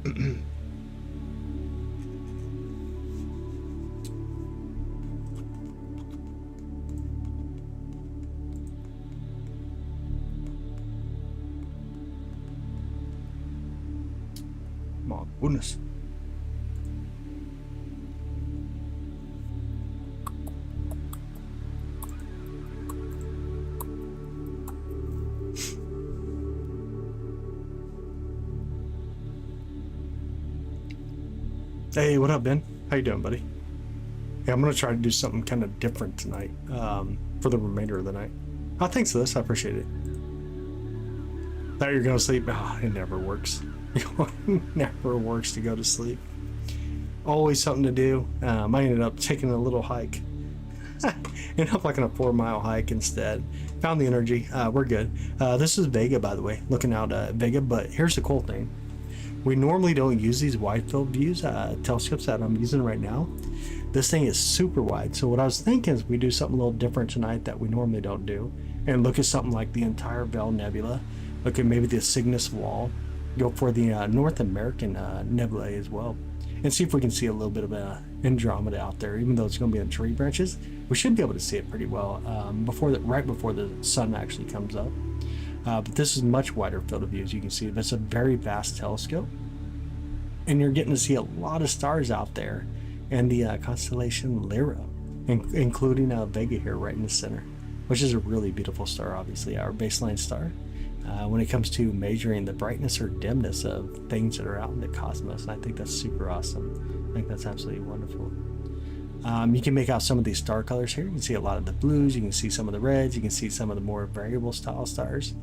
My goodness. Hey, what up, Ben? How you doing, buddy? Yeah, I'm gonna try to do something kind of different tonight, for the remainder of the night. Oh, thanks for this. I appreciate it. Thought you were gonna sleep. Ah, it never works. It never works to go to sleep. Always something to do. I ended up taking a little hike. Ended up like on a 4-mile hike instead. Found the energy. We're good. This is Vega, by the way. Looking out at Vega, but here's the cool thing. We normally don't use these wide field views, telescopes that I'm using right now. This thing is super wide. So what I was thinking is we do something a little different tonight that we normally don't do. And look at something like the entire Dumbbell Nebula. Look at maybe the Cygnus wall. Go for the North American nebula as well. And see if we can see a little bit of Andromeda out there. Even though it's going to be in tree branches, we should be able to see it pretty well right before the sun actually comes up. But this is much wider field of view, as you can see. It's a very vast telescope, and you're getting to see a lot of stars out there, and the constellation Lyra, including Vega here right in the center, which is a really beautiful star, obviously our baseline star. When it comes to measuring the brightness or dimness of things that are out in the cosmos, and I think that's super awesome. I think that's absolutely wonderful. You can make out some of these star colors here. You can see a lot of the blues, you can see some of the reds, you can see some of the more variable style stars,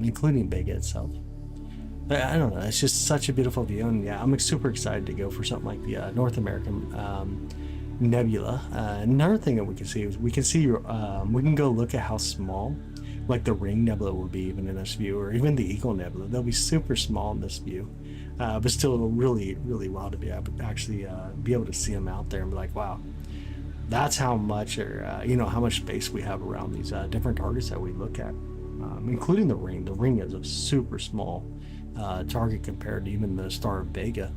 including Vega itself. But I don't know, it's just such a beautiful view, and yeah, I'm super excited to go for something like the North American Nebula. Another thing that we can see is we can go look at how small like the Ring Nebula will be even in this view, or even the Eagle Nebula. They'll be super small in this view. But still really, really wild to be able to actually be able to see them out there and be like, wow, that's how much, or how much space we have around these different targets that we look at, including the Ring. The Ring is a super small target compared to even the star of Vega.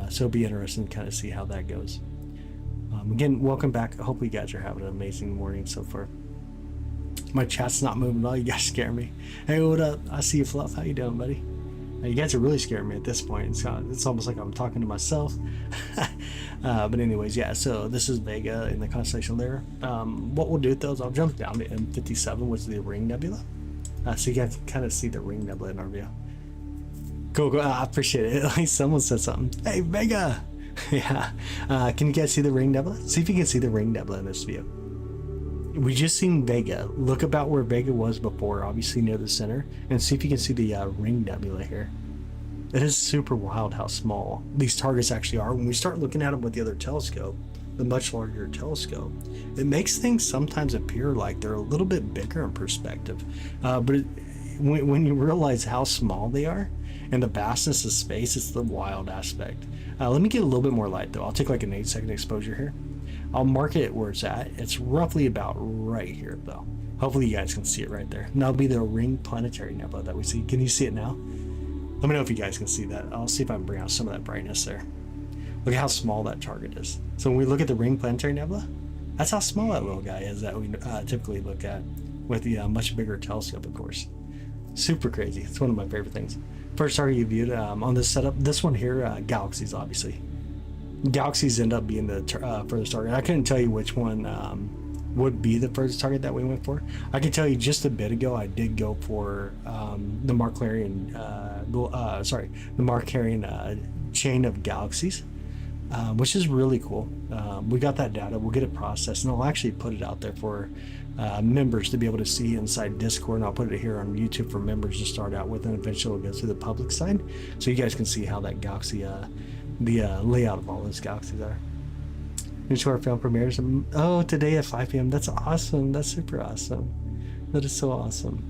So it'll be interesting to kind of see how that goes. Again, welcome back. I hope you guys are having an amazing morning so far. My chat's not moving at all. You guys scare me. Hey, what up? I see you, Fluff. How you doing, buddy? You guys are really scaring me at this point. It's almost like I'm talking to myself. But anyways, yeah, so this is Vega in the constellation there. What we'll do though is I'll jump down to M57, which is the Ring Nebula. So you guys can kind of see the Ring Nebula in our view. Cool. I appreciate it. At least someone said something. Hey, Vega! Yeah. Can you guys see the Ring Nebula? See if you can see the Ring Nebula in this view. We just seen Vega. Look about where Vega was before, obviously near the center, and see if you can see the Ring Nebula here. It is super wild how small these targets actually are. When we start looking at them with the other telescope, the much larger telescope, it makes things sometimes appear like they're a little bit bigger in perspective. But when you realize how small they are and the vastness of space, it's the wild aspect. Let me get a little bit more light though. I'll take like an 8-second exposure here. I'll mark it where it's at. It's roughly about right here though. Hopefully you guys can see it right there. And that'll be the Ring Planetary Nebula that we see. Can you see it now? Let me know if you guys can see that. I'll see if I can bring out some of that brightness there. Look at how small that target is. So when we look at the Ring Planetary Nebula, that's how small that little guy is that we typically look at with the much bigger telescope, of course. Super crazy. It's one of my favorite things. First target you viewed on this setup, this one here, galaxies, obviously. Galaxies end up being the furthest target. I couldn't tell you which one would be the furthest target that we went for. I can tell you just a bit ago I did go for the Markarian chain of galaxies, which is really cool. We got that data. We'll get it processed, and I'll actually put it out there for members to be able to see inside Discord, and I'll put it here on YouTube for members to start out with, and eventually it'll go to the public side, so you guys can see how that galaxy, the layout of all those galaxies are. New short film premieres today at 5 p.m. That's awesome. That's super awesome. That is so awesome.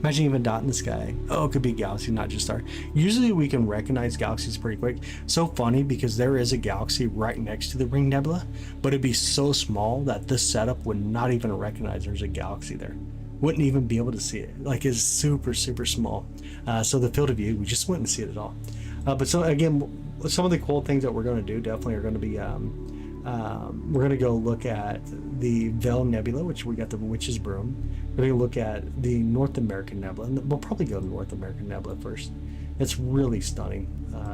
Imagine even a dot in the sky. Oh, it could be a galaxy, not just star. Usually we can recognize galaxies pretty quick. So funny because there is a galaxy right next to the Ring Nebula, but it'd be so small that this setup would not even recognize there's a galaxy there. Wouldn't even be able to see it. Like, it's super, super small. So the field of view, we just wouldn't see it at all. But so again, some of the cool things that we're going to do definitely are going to be we're going to go look at the Dumbbell Nebula, which we got the Witch's Broom. We're going to look at the North American Nebula, and we'll probably go to North American Nebula first. It's really stunning,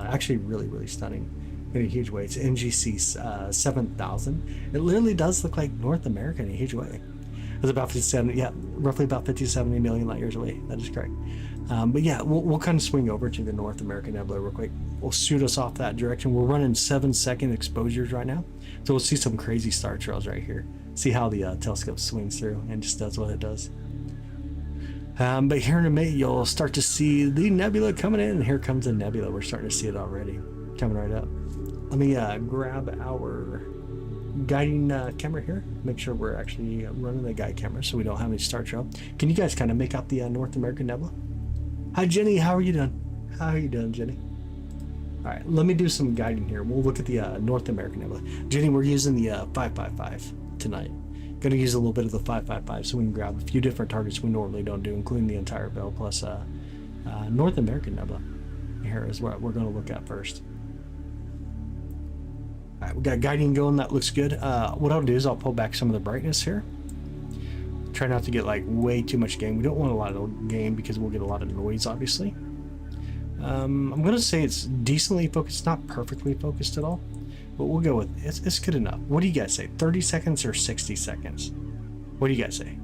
actually really stunning in a huge way. It's NGC 7000. It literally does look like North America in a huge way. It's about 57, yeah, roughly about 50 to 70 million light years away. That is correct. But yeah, we'll kind of swing over to the North American Nebula real quick. We'll shoot us off that direction. We're running 7-second exposures right now, so we'll see some crazy star trails right here. See how the telescope swings through and just does what it does. But here in a minute, you'll start to see the nebula coming in, and here comes the nebula. We're starting to see it already, coming right up. Let me grab our guiding camera here. Make sure we're actually running the guide camera so we don't have any star trail. Can you guys kind of make out the North American Nebula? Hi Jenny, how are you doing? How are you doing, Jenny? All right, let me do some guiding here. We'll look at the North American Nebula. Jenny, we're using the 555 tonight. Gonna use a little bit of the 555 so we can grab a few different targets we normally don't do, including the entire bell plus North American Nebula. Here is what we're gonna look at first. All right, we got guiding going. That looks good. What I'll do is I'll pull back some of the brightness here. Try not to get like way too much gain. We don't want a lot of gain because we'll get a lot of noise, obviously. I'm gonna say it's decently focused, not perfectly focused at all, but we'll go with it's good enough. What do you guys say? 30 seconds or 60 seconds? What do you guys say?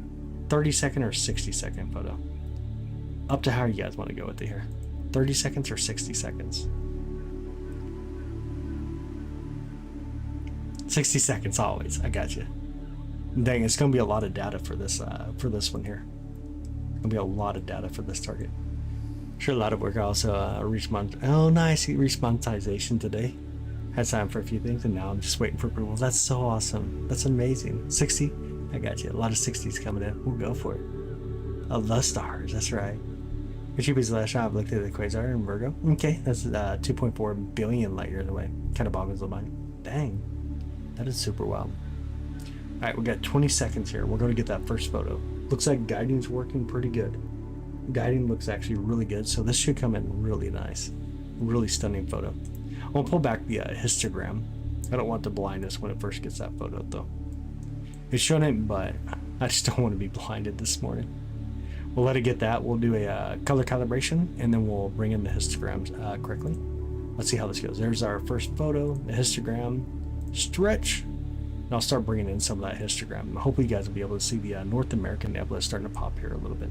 30-second or 60-second photo? Up to how you guys want to go with it here. 30 seconds or 60 seconds? 60 seconds always. I got you. Dang, it's gonna be a lot of data for this one here. Gonna be a lot of data for this target. Sure, a lot of work. Also reached oh nice, he reached monetization today. Had time for a few things, and now I'm just waiting for approval. That's so awesome. That's amazing. 60. I got you. A lot of 60s coming in. We'll go for it. Of the stars. That's right. Hercules last shot. I've looked at the quasar in Virgo. Okay, that's 2.4 billion light years away. Kind of boggles the mind. Dang, that is super wild. All right, we got 20 seconds here. We're going to get that first photo. Looks like guiding's working pretty good. Guiding looks actually really good, so this should come in really nice. Really stunning photo. I'll pull back the histogram. I don't want to blind us when it first gets that photo, though. It shouldn't, but I just don't want to be blinded this morning. We'll let it get that. We'll do a color calibration, and then we'll bring in the histograms quickly. Let's see how this goes. There's our first photo, the histogram, stretch. And I'll start bringing in some of that histogram. Hopefully you guys will be able to see the North American Nebula starting to pop here a little bit.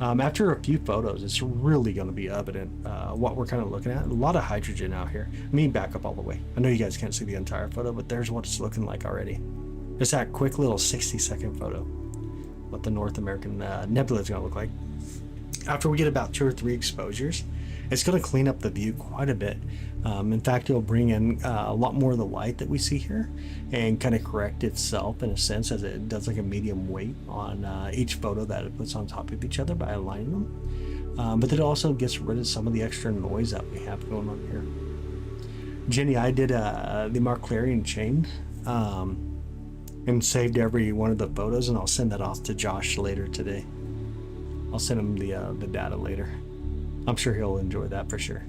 After a few photos, it's really going to be evident what we're kind of looking at. A lot of hydrogen out here. Let me back up all the way. I know you guys can't see the entire photo, but there's what it's looking like already. Just that quick little 60-second photo. What the North American Nebula is going to look like. After we get about 2 or 3 exposures, it's going to clean up the view quite a bit. In fact, it'll bring in a lot more of the light that we see here and kind of correct itself in a sense, as it does like a medium weight on each photo that it puts on top of each other by aligning them. But it also gets rid of some of the extra noise that we have going on here. Jenny, I did the Mark Clarion chain and saved every one of the photos, and I'll send that off to Josh later today. I'll send him the data later. I'm sure he'll enjoy that for sure.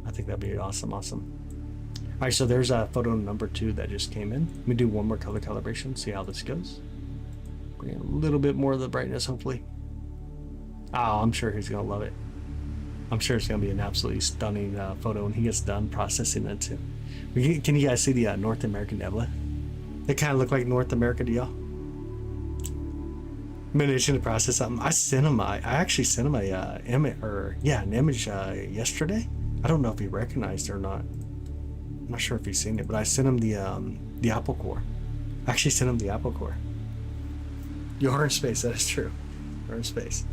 I think that'd be awesome. All right, so there's photo number 2 that just came in. Let me do one more color calibration, see how this goes. Bring in a little bit more of the brightness, hopefully. Oh, I'm sure he's gonna love it. I'm sure it's gonna be an absolutely stunning photo when he gets done processing it too. Can you guys see the North American Nebula? They kind of look like North America to y'all. Minute to process something. I actually sent him a an image yesterday. I don't know if he recognized it or not. I'm not sure if he's seen it, but I sent him the Apple Core. I actually sent him the Apple Core. You are in space. That is true. You're in space.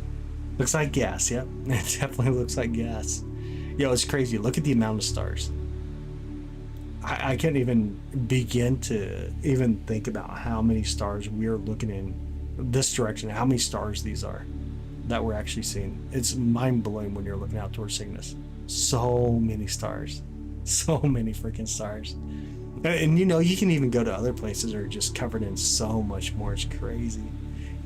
Looks like gas. Yep, it definitely looks like gas. Yo, it's crazy. Look at the amount of stars. I can't even begin to even think about how many stars we are looking in this direction, how many stars these are that we're actually seeing. It's mind-blowing when you're looking out towards Cygnus. So many stars. So many freaking stars. And you know, you can even go to other places that are just covered in so much more. It's crazy.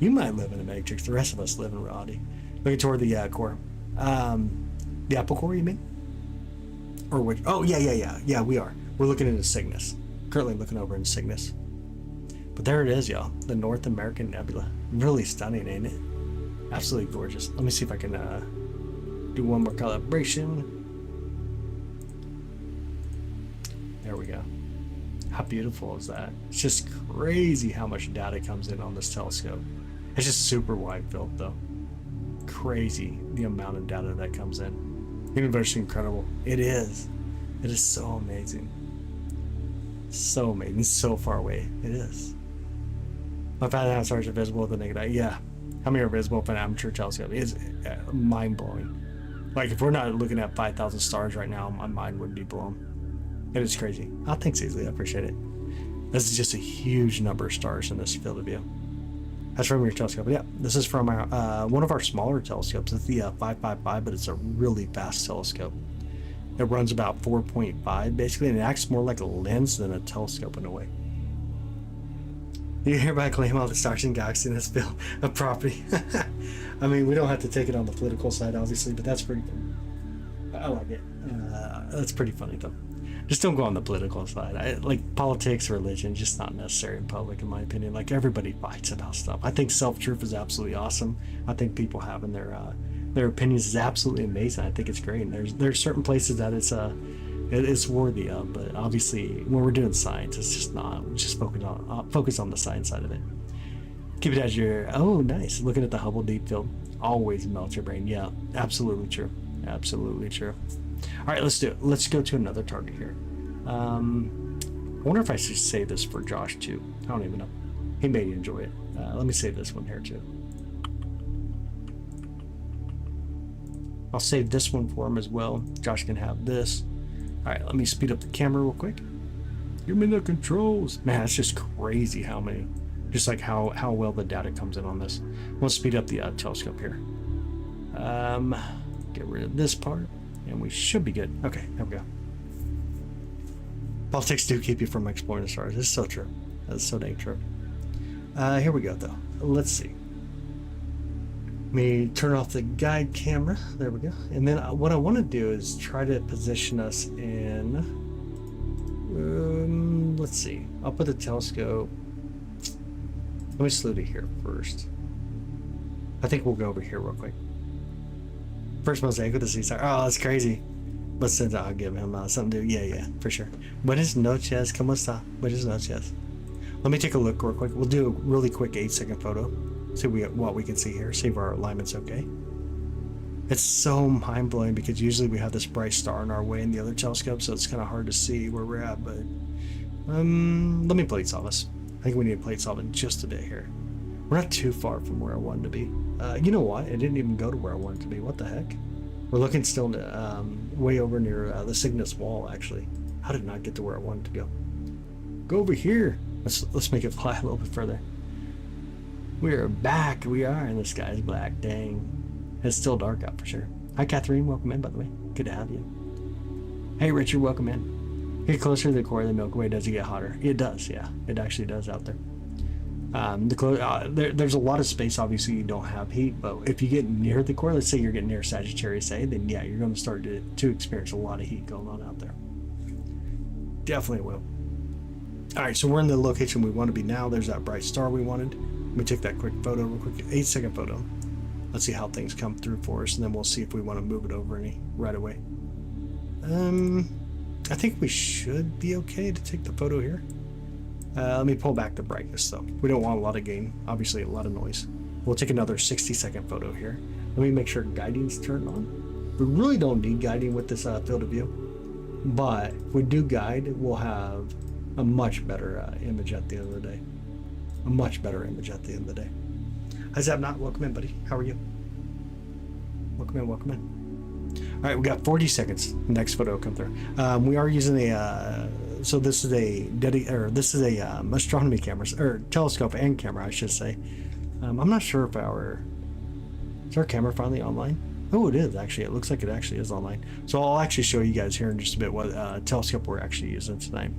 You might live in a matrix. The rest of us live in reality. Looking toward the core. The Apple Core, you mean? Or which? Oh, yeah, we are. We're looking into Cygnus. Currently looking over in Cygnus. But there it is, y'all. The North American Nebula. Really stunning, ain't it? Absolutely gorgeous. Let me see if I can do one more calibration. There we go. How beautiful is that? It's just crazy how much data comes in on this telescope. It's just super wide field though. Crazy the amount of data that comes in. Universe is incredible. It is. It is so amazing. So amazing. It's so far away. It is. My 5,000 stars are visible with the naked eye. Yeah. How many are visible with an amateur telescope? It's mind blowing. Like if we're not looking at 5,000 stars right now, my mind would be blown. It is crazy. Oh, thanks, Easily. I appreciate it. This is just a huge number of stars in this field of view. That's from your telescope. Yeah, this is from our, one of our smaller telescopes. It's the 555, but it's a really fast telescope. It runs about 4.5 basically, and it acts more like a lens than a telescope in a way. You hereby claim all the stars and galaxies in this field of property. I mean, we don't have to take it on the political side, obviously, but that's pretty funny. I like it. That's pretty funny, though. Just don't go on the political side. Like politics, religion, just not necessary in public, in my opinion. Like everybody fights about stuff. I think self-truth is absolutely awesome. I think people having their opinions is absolutely amazing. I think it's great. And there's certain places that it's worthy of, but obviously when we're doing science, it's just not. Just focus on the science side of it. Keep it as your. Oh, nice. Looking at the Hubble Deep Field always melts your brain. Yeah, absolutely true. Absolutely true. All right, let's do it. Let's go to another target here. I wonder if I should save this for Josh too. I don't even know. He may enjoy it. Let me save this one here too. I'll save this one for him as well. Josh can have this. All right, let me speed up the camera real quick. Give me the controls. Man, it's just crazy how many, just like how well the data comes in on this. We'll speed up the telescope here. Get rid of this part. And we should be good. Okay, there we go. Politics do keep you from exploring the stars. It's so true. That's so dang true. Here we go, though. Let's see. Let me turn off the guide camera. There we go. And then what I want to do is try to position us in... let's see. I'll put the telescope... Let me slow to here first. I think we'll go over here real quick. First mosaic with the sea star. Oh, that's crazy. But since I'll give him something to do. Yeah, for sure. Buenas noches. ¿Cómo está? Buenas noches. Let me take a look real quick. We'll do a really quick 8-second photo. See what we can see here. See if our alignment's okay. It's so mind-blowing because usually we have this bright star in our way in the other telescope, so it's kind of hard to see where we're at. But let me plate solve this. I think we need to plate solve it just a bit here. We're not too far from where I wanted to be. You know what? It didn't even go to where I wanted to be. What the heck? We're looking still way over near the Cygnus wall, actually. How did it not get to where I wanted to go? Go over here. Let's make it fly a little bit further. We are back. We are, and the sky is black. Dang. It's still dark out for sure. Hi, Catherine. Welcome in, by the way. Good to have you. Hey, Richard. Welcome in. Get closer to the core of the Milky Way. Does it get hotter? It does, yeah. It actually does out there. There's a lot of space. Obviously you don't have heat, but if you get near the core, let's say you're getting near Sagittarius A, then yeah, you're going to start to experience a lot of heat going on out there. Definitely will. All right, so we're in the location we want to be now. There's that bright star we wanted. Let me take that quick photo real quick. 8-second photo. Let's see how things come through for us, and then we'll see if we want to move it over any right away. I think we should be okay to take the photo here. Let me pull back the brightness though. We don't want a lot of gain, obviously a lot of noise. We'll take another 60-second photo here. Let me make sure guiding's turned on. We really don't need guiding with this field of view, but if we do guide, we'll have a much better image at the end of the day. A much better image at the end of the day. Hi Zabnot, welcome in, buddy. How are you? Welcome in, welcome in. All right, we got 40 seconds. Next photo will come through. We are using a so this is a astronomy camera, or telescope and camera, I should say. I'm not sure if is our camera finally online? Oh, it is actually. It looks like it actually is online. So I'll actually show you guys here in just a bit what telescope we're actually using tonight.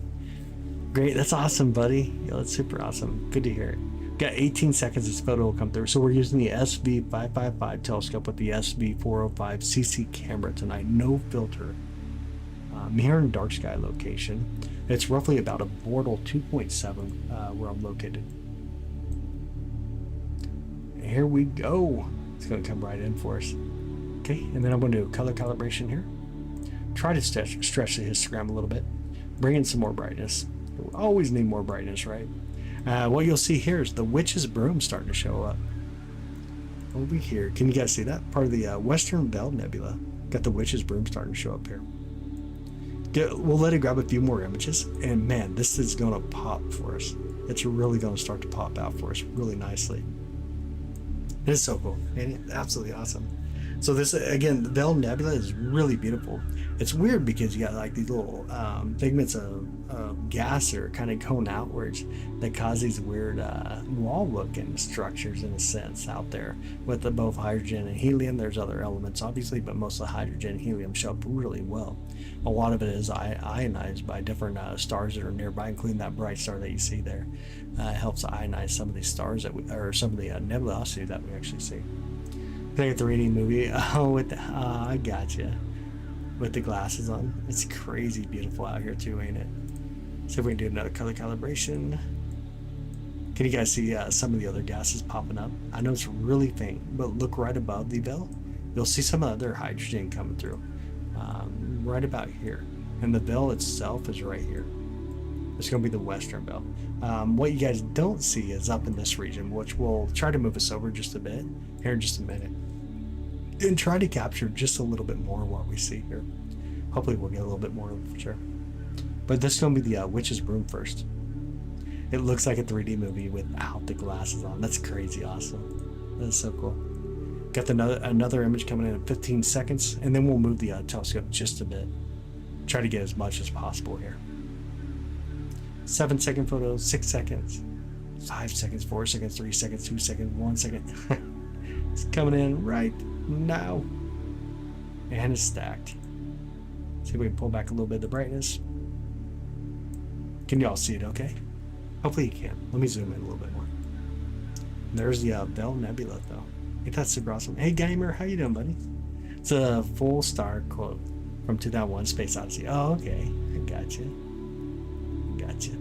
Great, that's awesome, buddy. Yeah, that's super awesome. Good to hear it. Got 18 seconds. This photo will come through. So we're using the SV505 telescope with the SV405CC camera tonight. No filter. Here in dark sky location. It's roughly about a Bortle 2.7 where I'm located. Here we go. It's going to come right in for us. Okay, and then I'm going to do color calibration here. Try to stretch the histogram a little bit. Bring in some more brightness. We always need more brightness, right? What you'll see here is the witch's broom starting to show up. Over here, can you guys see that? Part of the Western Bell Nebula. Got the witch's broom starting to show up here. We'll let it grab a few more images, and man, this is going to pop for us. It's really going to start to pop out for us really nicely. It is so cool, and it's absolutely awesome. So this, again, the Bell Nebula is really beautiful. It's weird because you got like these little figments of gas that are kind of going outwards that cause these weird wall-looking structures in a sense out there with both hydrogen and helium. There's other elements obviously, but most of the hydrogen and helium show up really well. A lot of it is ionized by different stars that are nearby, including that bright star that you see there. It helps ionize some of these stars that or some of the nebulosity that we actually see. Play a 3D movie. Oh, with the, I gotcha. With the glasses on. It's crazy beautiful out here too, ain't it? See if we can do another color calibration. Can you guys see some of the other gases popping up? I know it's really faint, but look right above the bell. You'll see some other hydrogen coming through. Right about here. And the bell itself is right here. It's going to be the Western Bell. What you guys don't see is up in this region, which will try to move us over just a bit here in just a minute. And try to capture just a little bit more of what we see here. Hopefully we'll get a little bit more of it for sure. But this is going to be the Witch's Broom first. It looks like a 3D movie without the glasses on. That's crazy awesome. That's so cool. Got another image coming in 15 seconds, and then we'll move the telescope just a bit. Try to get as much as possible here. 7-second photos, 6 seconds, 5 seconds, 4 seconds, 3 seconds, 2 seconds, 1 second. It's coming in right now. And it's stacked. See if we can pull back a little bit of the brightness. Can y'all see it okay? Hopefully you can. Let me zoom in a little bit more. There's the Bell Nebula though. Ain't that super awesome? Hey gamer, how you doing, buddy? It's a full star quote from 2001 Space Odyssey. Oh, okay. I gotcha. Gotcha.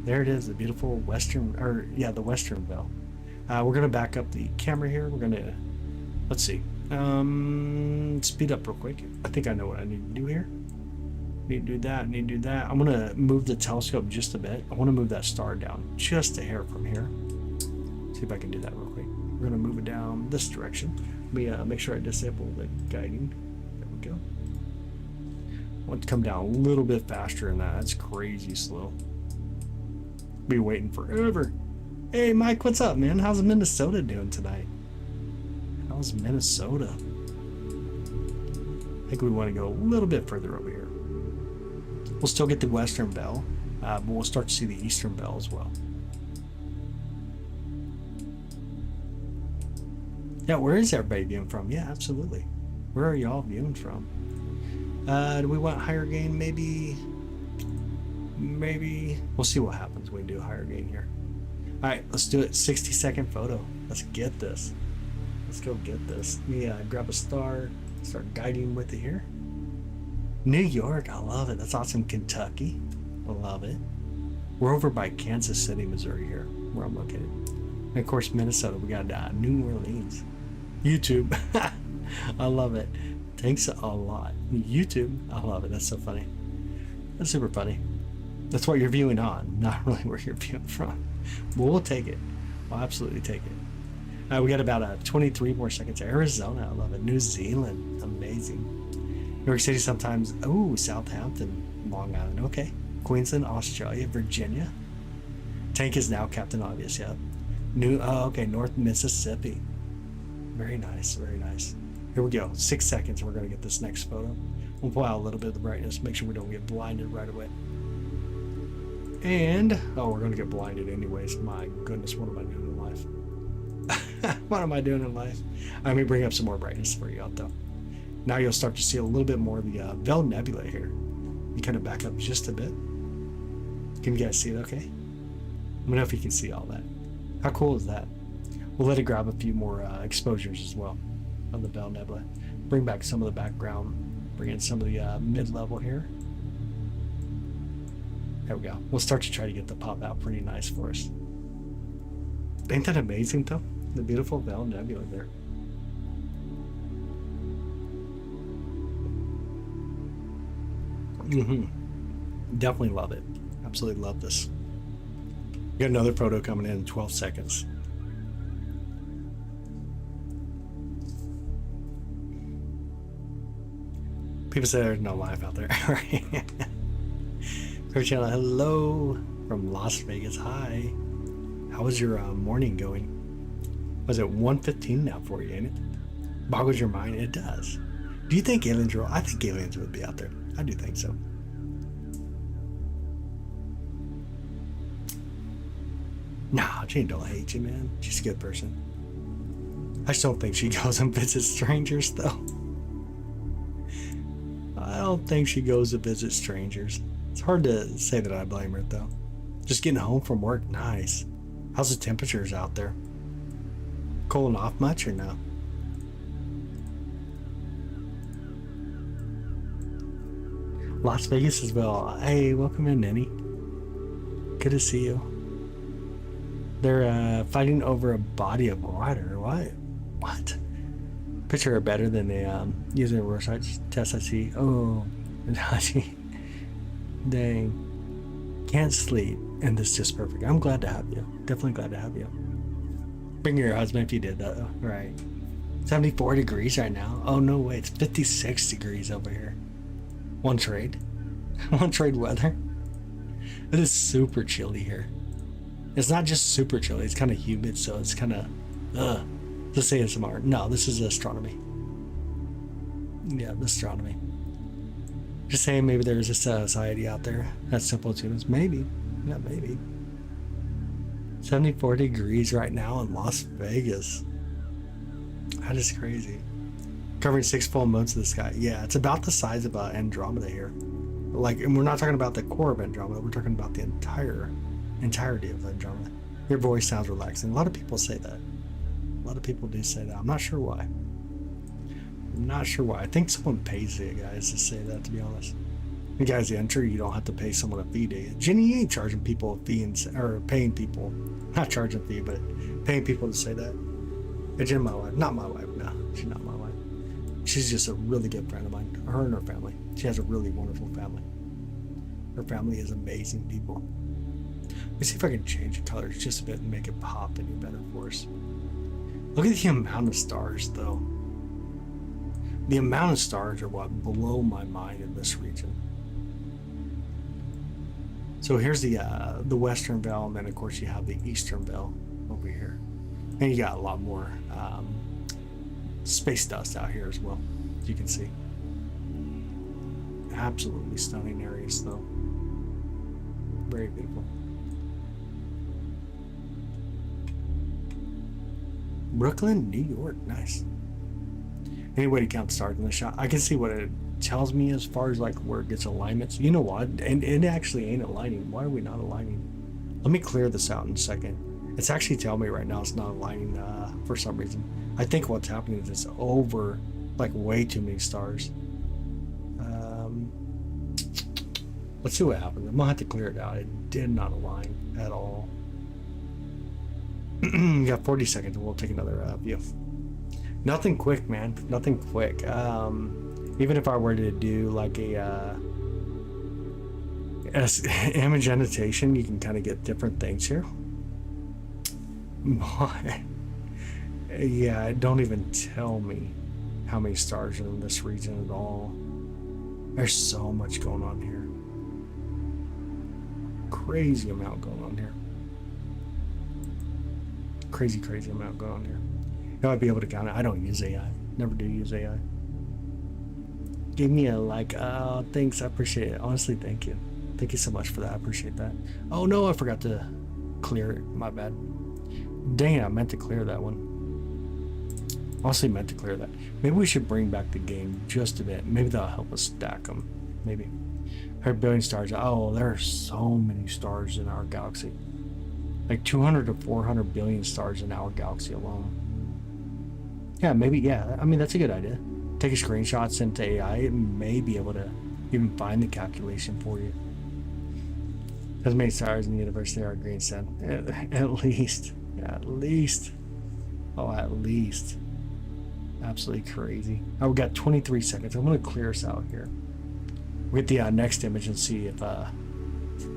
There it is, the beautiful Western, or yeah, the Western Bell. We're gonna back up the camera here. We're gonna, let's see, speed up real quick. I think I know what I need to do here. Need to do that, need to do that. I'm gonna move the telescope just a bit. I wanna move that star down just a hair from here. See if I can do that real quick. We're gonna move it down this direction. Let me make sure I disable the guiding. There we go. I want to come down a little bit faster than that. That's crazy slow. Be waiting forever. Hey Mike, what's up, man? How's Minnesota doing tonight? How's Minnesota? I think we want to go a little bit further over here. We'll still get the Western Bell, but we'll start to see the Eastern Bell as well. Yeah, where is everybody viewing from? Yeah, absolutely. Where are y'all viewing from? Do we want higher gain? Maybe. We'll see what happens when we do higher gain here. All right, let's do it. 60-second photo. Let's get this. Let's go get this. Let me grab a star, start guiding with it here. New York, I love it. That's awesome. Kentucky, I love it. We're over by Kansas City, Missouri here, where I'm located. And of course, Minnesota, we got New Orleans. YouTube, I love it. Thanks a lot. YouTube, I love it. That's so funny. That's super funny. That's what you're viewing on, not really where you're viewing from. But we'll take it. We'll absolutely take it. We got about 23 more seconds. Arizona, I love it. New Zealand, amazing. New York City sometimes. Oh, Southampton, Long Island. Okay. Queensland, Australia, Virginia. Tank is now Captain Obvious. Yep. Okay. North Mississippi. Very nice. Very nice. Here we go. 6 seconds. And we're going to get this next photo. We'll pull out a little bit of the brightness. Make sure we don't get blinded right away. And we're going to get blinded anyways. My goodness, what am I doing in life? What am I doing in life? Let me bring up some more brightness for you out though. Now you'll start to see a little bit more of the Bell Nebula here. You kind of back up just a bit. Can you guys see it okay? Let me know if you can see all that. How cool is that? We'll let it grab a few more exposures as well on the Bell Nebula. Bring back some of the background Bring in some of the mid-level here. There we go. We'll start to try to get the pop out pretty nice for us. Ain't that amazing though? The beautiful Dumbbell Nebula there. Definitely love it. Absolutely love this. We got another photo coming in 12 seconds. People say there's no life out there. Right? Channel, hello from Las Vegas. Hi. How was your morning going? Was it 1:15 now for you, ain't it? Boggles your mind? It does. Do you think aliens are? I think aliens would be out there. I do think so. Nah, Jane don't hate you, man. She's a good person. I just don't think she goes and visits strangers, though. I don't think she goes to visit strangers. It's hard to say that I blame her, though. Just getting home from work, nice. How's the temperatures out there? Cooling off much or no? Las Vegas as well. Hey, welcome in, Nenny. Good to see you. They're fighting over a body of water. What? Picture are better than they using a Rorschach test I see. Oh, dang. Can't sleep, and this is just perfect. I'm glad to have you. Definitely glad to have you. Bring your husband if you did that, though. Right. 74 degrees right now. Oh, no way. It's 56 degrees over here. One trade. One trade weather. It is super chilly here. It's not just super chilly. It's kind of humid, so it's kind of... Let's say it's ASMR. No, this is astronomy. Yeah, astronomy. Just saying maybe there's a society out there that's simple tunes. Maybe. Yeah, maybe. 74 degrees right now in Las Vegas. That is crazy. Covering 6 full months of the sky. Yeah, it's about the size of Andromeda here. Like, and we're not talking about the core of Andromeda. We're talking about the entirety of Andromeda. Your voice sounds relaxing. A lot of people say that. A lot of people do say that. I'm not sure why. I think someone pays the guys to say that, to be honest. You guys enter, you don't have to pay someone a fee, do you? Jenny ain't charging people a fee, or paying people. Not charging a fee, but paying people to say that. It's Jen, my wife. Not my wife, no. She's not my wife. She's just a really good friend of mine. Her and her family. She has a really wonderful family. Her family is amazing people. Let me see if I can change the colors just a bit and make it pop any better for us. Look at the amount of stars, though. The amount of stars are what blow my mind in this region. So here's the western veil, and then of course you have the eastern veil over here, and you got a lot more space dust out here as well, as you can see. Absolutely stunning areas, though. Very beautiful. Brooklyn, New York, nice. Any way to count stars in the shot? I can see what it tells me as far as like where it gets alignments. You know what? And it actually ain't aligning. Why are we not aligning? Let me clear this out in a second. It's actually telling me right now it's not aligning for some reason. I think what's happening is it's over like way too many stars. Let's see what happens. I'm gonna have to clear it out. It did not align at all. You got 40 seconds and we'll take another view. Nothing quick, man. Nothing quick. Even if I were to do like a image annotation, you can kind of get different things here. Yeah, don't even tell me how many stars are in this region at all. There's so much going on here. Crazy amount going on here. Crazy amount going on here. You know, I'd be able to count it. I don't use AI. Never do use AI. Give me a like. Thanks. I appreciate it. Honestly, thank you. Thank you so much for that. I appreciate that. Oh no, I forgot to clear it. My bad. Dang it, I meant to clear that one. Honestly, meant to clear that. Maybe we should bring back the game just a bit. Maybe that'll help us stack them. Maybe. 100 billion stars. Oh, there are so many stars in our galaxy. Like 200 to 400 billion stars in our galaxy alone. Yeah, maybe. Yeah, I mean, that's a good idea. take a screenshot, send it to AI. It may be able to even find the calculation for you. As many stars in the universe there are green sun. At least. Oh, at least. Absolutely crazy. Oh, we got 23 seconds. I'm going to clear us out here. We'll get the next image and see if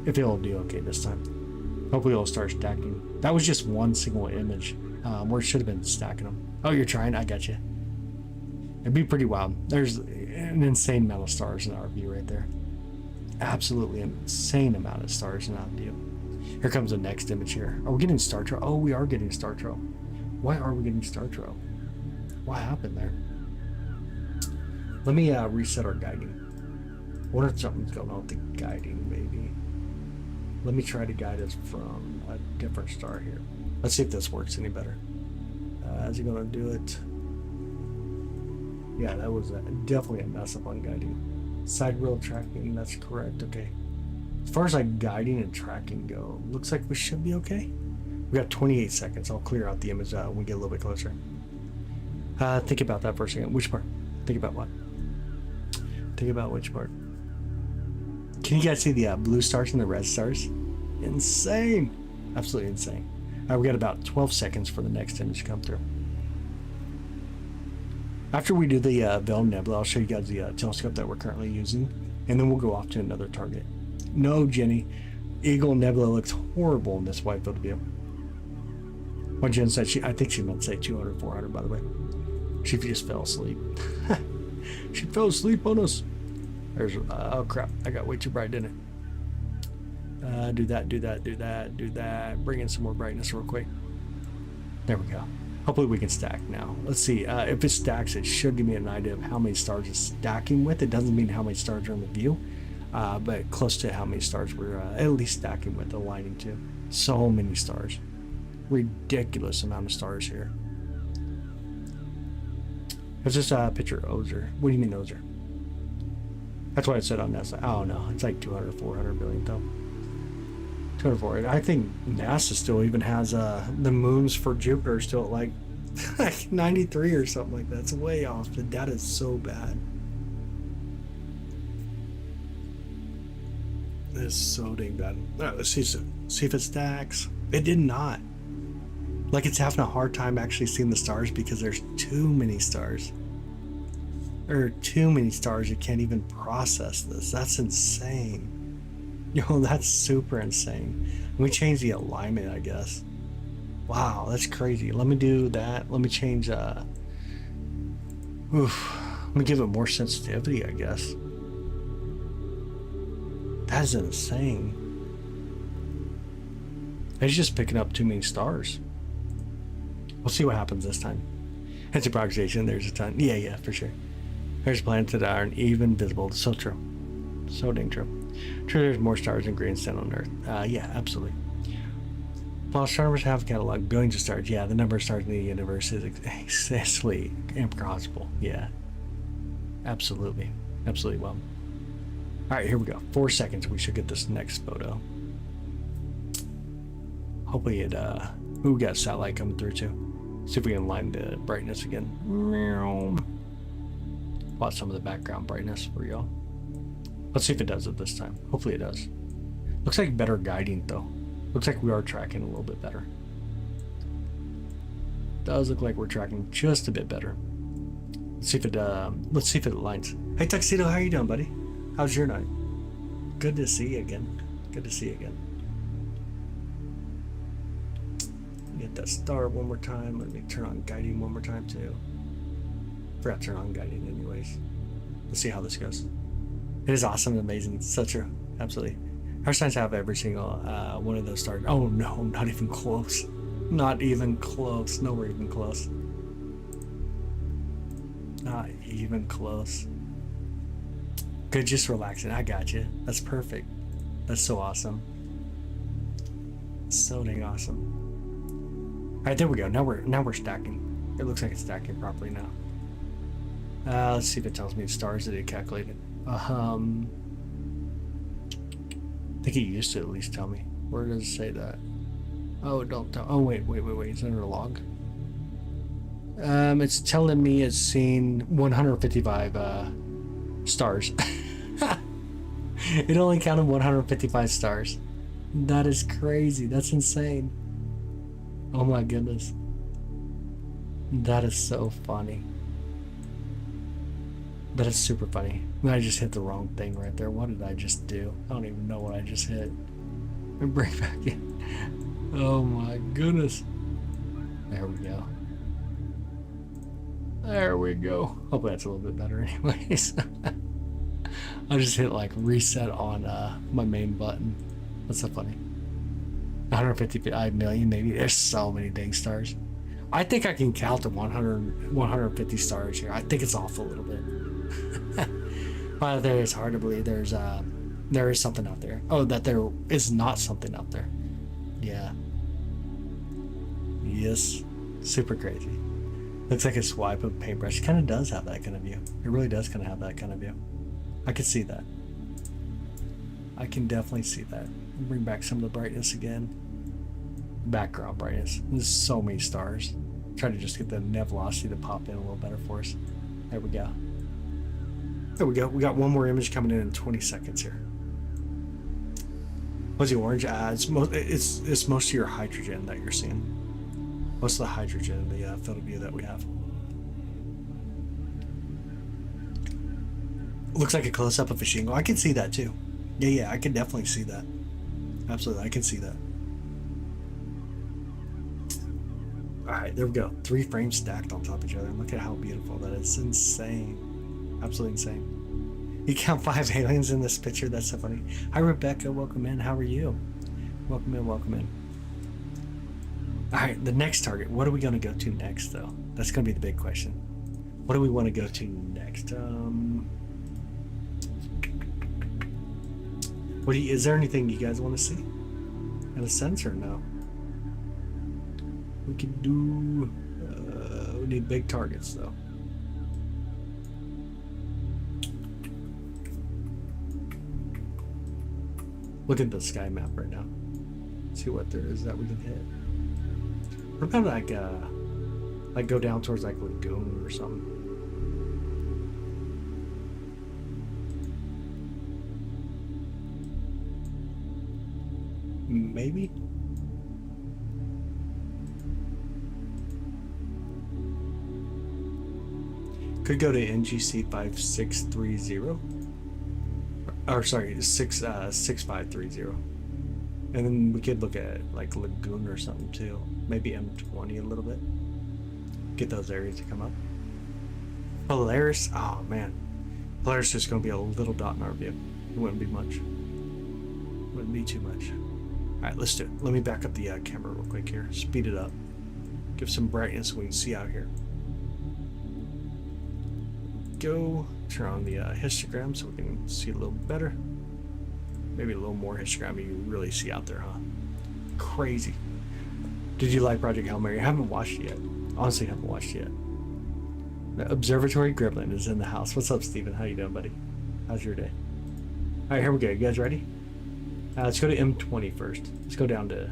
it'll do okay this time. Hopefully it'll start stacking. That was just one single image, where it should have been stacking them. Oh, you're trying? I got you. It'd be pretty wild. There's an insane amount of stars in our view right there. Absolutely insane amount of stars in our view. Here comes the next image here. Are we getting star trail? Oh, we are getting star trail. Why are we getting star trail? What happened there? Let me reset our guiding. I wonder if something's going on with the guiding, maybe. Let me try to guide us from a different star here. Let's see if this works any better. Is it going to do it? Yeah, that was definitely a mess up on guiding. Side wheel tracking, that's correct. Okay. As far as like guiding and tracking go, looks like we should be okay. We got 28 seconds. I'll clear out the image when we get a little bit closer. Think about that for a second. Which part? Think about what? Think about which part? Can you guys see the blue stars and the red stars? Insane. Absolutely insane. We got about 12 seconds for the next image to come through. After we do the Dumbbell Nebula, I'll show you guys the telescope that we're currently using, and then we'll go off to another target. No, Jenny. Eagle Nebula looks horrible in this wide field of view. What Jen said, I think she meant to say 200, 400, by the way. She just fell asleep. She fell asleep on us. There's, oh crap, I got way too bright, didn't it? Do that. Bring in some more brightness real quick. There we go. Hopefully we can stack now. Let's see, if it stacks, it should give me an idea of how many stars it's stacking with. It doesn't mean how many stars are in the view, but close to how many stars we're at least stacking with, aligning to. So many stars. Ridiculous amount of stars here. It's just a picture of Ozer. What do you mean Ozer? That's what I said on NASA. Oh no, it's like 200, 400 billion though. 204. I think NASA still even has the moons for Jupiter still at like 93 or something like that. It's way off. The data is so bad. It's so dang bad. All right, let's see if it stacks. It did not. Like it's having a hard time actually seeing the stars because there's too many stars. There are too many stars. You can't even process this. That's insane. Yo, that's super insane. Let me change the alignment, I guess. Wow, that's crazy. Let me do that. Let me change, let me give it more sensitivity, I guess. That is insane. It's just picking up too many stars. We'll see what happens this time. It's a approximation. There's a ton. Yeah, for sure. There's planets that aren't even visible. So true. So dang true. True, there's more stars than grains than on Earth. Yeah, absolutely. While astronomers have cataloged billions of stars, yeah, the number of stars in the universe is essentially incomprehensible. Yeah, absolutely. Absolutely well. All right, here we go. 4 seconds. We should get this next photo. Hopefully it, we got a satellite coming through too. See if we can align the brightness again. Bought some of the background brightness for y'all. Let's see if it does it this time. Hopefully it does. Looks like better guiding though. Looks like we are tracking a little bit better. Does look like we're tracking just a bit better. Let's see if it aligns. Hey Tuxedo, how you doing, buddy? How's your night? Good to see you again. Good to see you again. Get that star one more time. Let me turn on guiding one more time too. Forgot to turn on guiding anyways. Let's see how this goes. It is awesome and amazing. So true. Absolutely. Our signs have every single one of those stars. Oh no, not even close. Not even close. Nowhere even close. Not even close. Good, just relaxing. I got you. That's perfect. That's so awesome. So dang awesome. All right, there we go. Now we're stacking. It looks like it's stacking properly now. Let's see if it tells me the stars that it calculated. I think it used to at least tell me. Where does it say that? Oh, don't tell. Oh, wait. Is it under log? It's telling me it's seen 155 stars. It only counted 155 stars. That is crazy. That's insane. Oh my goodness. That is so funny. That is super funny. I just hit the wrong thing right there. What did I just do? I don't even know what I just hit. Let me bring it back in. Oh my goodness. There we go. There we go. Hopefully that's a little bit better anyways. I just hit like reset on my main button. That's so funny. 155 million maybe. There's so many dang stars. I think I can count to 150 stars here. I think it's off a little bit. Well, there is hard to believe there is something out there. Oh, that there is not something out there. Yeah. Yes. Super crazy. Looks like a swipe of paintbrush. It kind of does have that kind of view. It really does kind of have that kind of view. I can see that. I can definitely see that. Bring back some of the brightness again. Background brightness. There's so many stars. Try to just get the net velocity to pop in a little better for us. There we go. There we go. We got one more image coming in 20 seconds here. What's the orange? It's most of your hydrogen that you're seeing. Most of the hydrogen in the field of view that we have. Looks like a close-up of a shingle. I can see that too. Yeah, I can definitely see that. Absolutely, I can see that. All right, there we go. 3 frames stacked on top of each other. Look at how beautiful that is. It's insane. Absolutely insane. You count 5 aliens in this picture. That's so funny. Hi, Rebecca. Welcome in. How are you? Welcome in. Welcome in. All right, the next target. What are we going to go to next, though? That's going to be the big question. What do we want to go to next? Is there anything you guys want to see? In a sense, or no? We can do. We need big targets, though. Look at the sky map right now. See what there is that we can hit. What about like go down towards like Lagoon or something? Maybe. Could go to NGC 5630. Or sorry, 6530. And then we could look at like Lagoon or something too. Maybe M20 a little bit. Get those areas to come up. Polaris, oh man. Polaris is going to be a little dot in our view. It wouldn't be much. Wouldn't be too much. Alright, let's do it. Let me back up the camera real quick here. Speed it up. Give some brightness so we can see out here. Go. Turn on the histogram so we can see a little better. Maybe a little more histogram you can really see out there, huh? Crazy. Did you like Project Hail Mary? I haven't watched it yet. Honestly, haven't watched it yet. The Observatory Gremlin is in the house. What's up, Steven? How you doing, buddy? How's your day? Alright, here we go. You guys ready? Let's go to M20 first. Let's go down to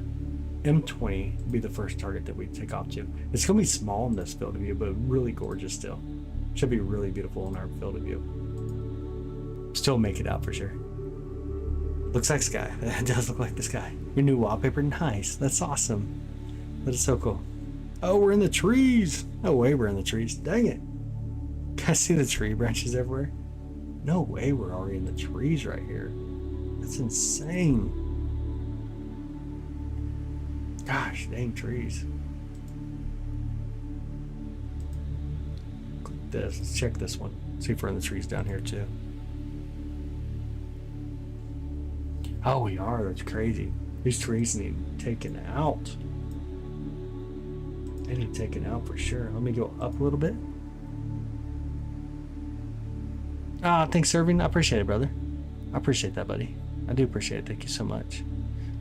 M20 be the first target that we take off to. It's going to be small in this field of view, but really gorgeous still. Should be really beautiful in our field of view. Still make it out for sure. Looks like sky. It does look like the sky. Your new wallpaper, nice. That's awesome. That is so cool. Oh, we're in the trees. No way we're in the trees. Dang it. Guys, see the tree branches everywhere? No way we're already in the trees right here. That's insane. Gosh, dang trees. Click this. Let's check this one. See if we're in the trees down here too. Oh, we are. That's crazy. These trees need taken out. They need taken out for sure. Let me go up a little bit. Ah, thanks, Serving. I appreciate it, brother. I appreciate that, buddy. I do appreciate it. Thank you so much.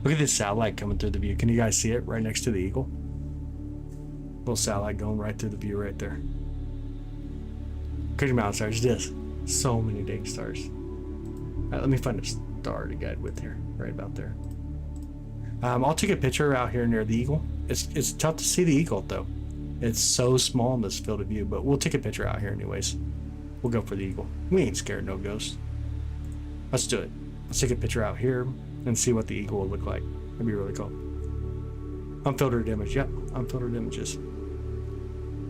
Look at this satellite coming through the view. Can you guys see it right next to the eagle? Little satellite going right through the view right there. Crazy amount of stars. This. So many dang stars. All right, let me find a star to guide with here. Right about there. I'll take a picture out here near the eagle. It's tough to see the eagle though. It's so small in this field of view, but we'll take a picture out here anyways. We'll go for the eagle. We ain't scared no ghosts. Let's do it. Let's take a picture out here and see what the eagle will look like. That'd be really cool. Unfiltered image. Yep, unfiltered images.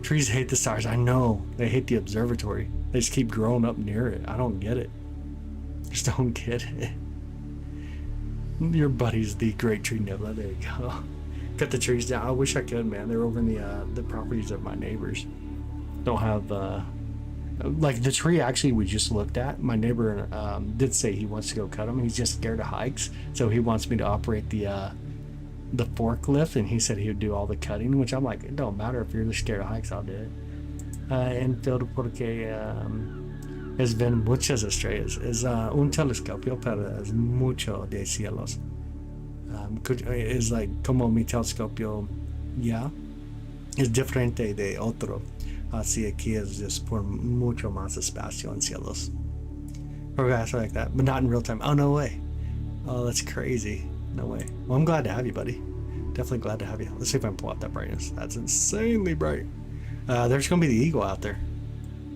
Trees hate the stars. I know. They hate the observatory. They just keep growing up near it. I don't get it. Just don't get it. Your buddy's the Great Tree Nebula. There you go. Cut the trees down. I wish I could, man. They're over in the properties of my neighbors. Don't have like the tree actually we just looked at. My neighbor did say he wants to go cut them. He's just scared of hikes, so he wants me to operate the forklift, and he said he would do all the cutting, which I'm like, it don't matter if you're scared of hikes, I'll do it. En todo porque es ven muchas estrellas. Es un telescopio, pero es mucho de cielos. Is like como mi telescopio, yeah, es diferente de otro. Así aquí es just por mucho más espacio en cielos. Or actually like that, but not in real time. Oh, no way. Oh, that's crazy. No way. Well, I'm glad to have you, buddy. Definitely glad to have you. Let's see if I can pull out that brightness. That's insanely bright. There's going to be the eagle out there.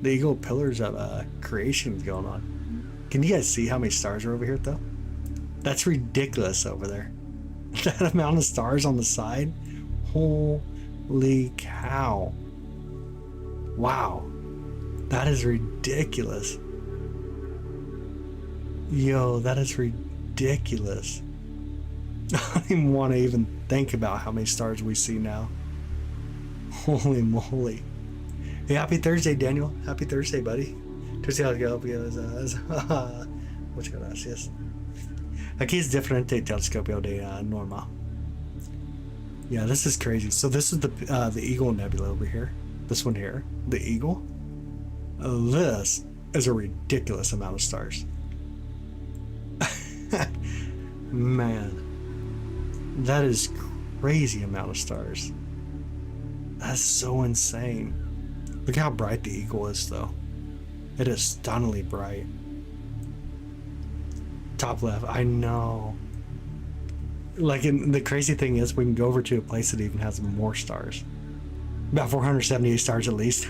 The eagle pillars of creation going on. Can you guys see how many stars are over here, though? That's ridiculous over there. That amount of stars on the side. Holy cow. Wow. That is ridiculous. Yo, that is ridiculous. I don't even want to even think about how many stars we see now. Holy moly. Hey, happy Thursday, Daniel. Happy Thursday, buddy. Muchas gracias. Aquí es diferente telescopio de normal. Yeah, this is crazy. So this is the Eagle Nebula over here. This one here, the Eagle. This is a ridiculous amount of stars. Man, that is crazy amount of stars. That's so insane. Look how bright the Eagle is, though. It is stunningly bright. Top left, I know. Like, the crazy thing is, we can go over to a place that even has more stars. About 478 stars at least.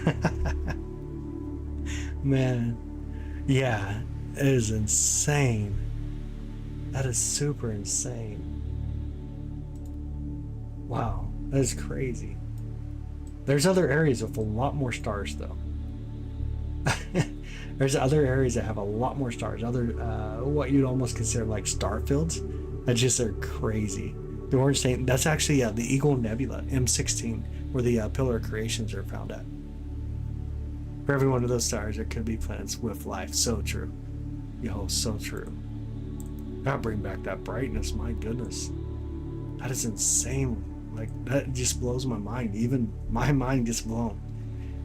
Man, yeah, it is insane. That is super insane. Wow, that is crazy. There's other areas with a lot more stars, though. There's other areas that have a lot more stars. Other, what you'd almost consider like star fields. That just are crazy. The orange thing, that's actually the Eagle Nebula, M16, where the pillar creations are found at. For every one of those stars, there could be planets with life. So true. Yo, so true. Gotta bring back that brightness, my goodness. That is insane. Like, that just blows my mind. Even my mind gets blown.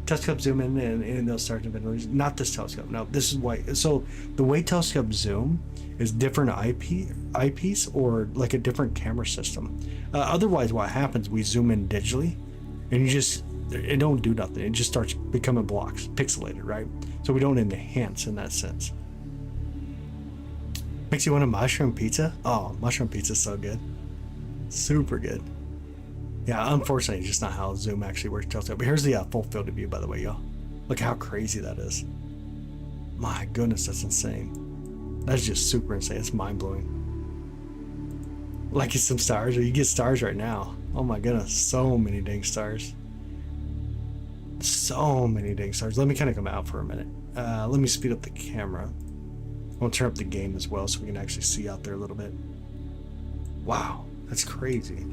Telescope zoom in and those stars have been released. Not this telescope. No, this is why. So the way telescope zoom is different eyepiece or like a different camera system. Otherwise, what happens, we zoom in digitally and it don't do nothing. It just starts becoming blocks, pixelated, right? So we don't enhance in that sense. Makes you want a mushroom pizza? Oh, mushroom pizza's so good. Super good. Yeah, unfortunately, it's just not how zoom actually works. But here's the full field of view, by the way, y'all. Look how crazy that is. My goodness, that's insane. That's just super insane. It's mind-blowing. Like it's some stars, or you get stars right now. Oh my goodness, so many dang stars. So many dang stars. Let me kind of come out for a minute. Let me speed up the camera. I'll turn up the game as well so we can actually see out there a little bit. Wow, that's crazy.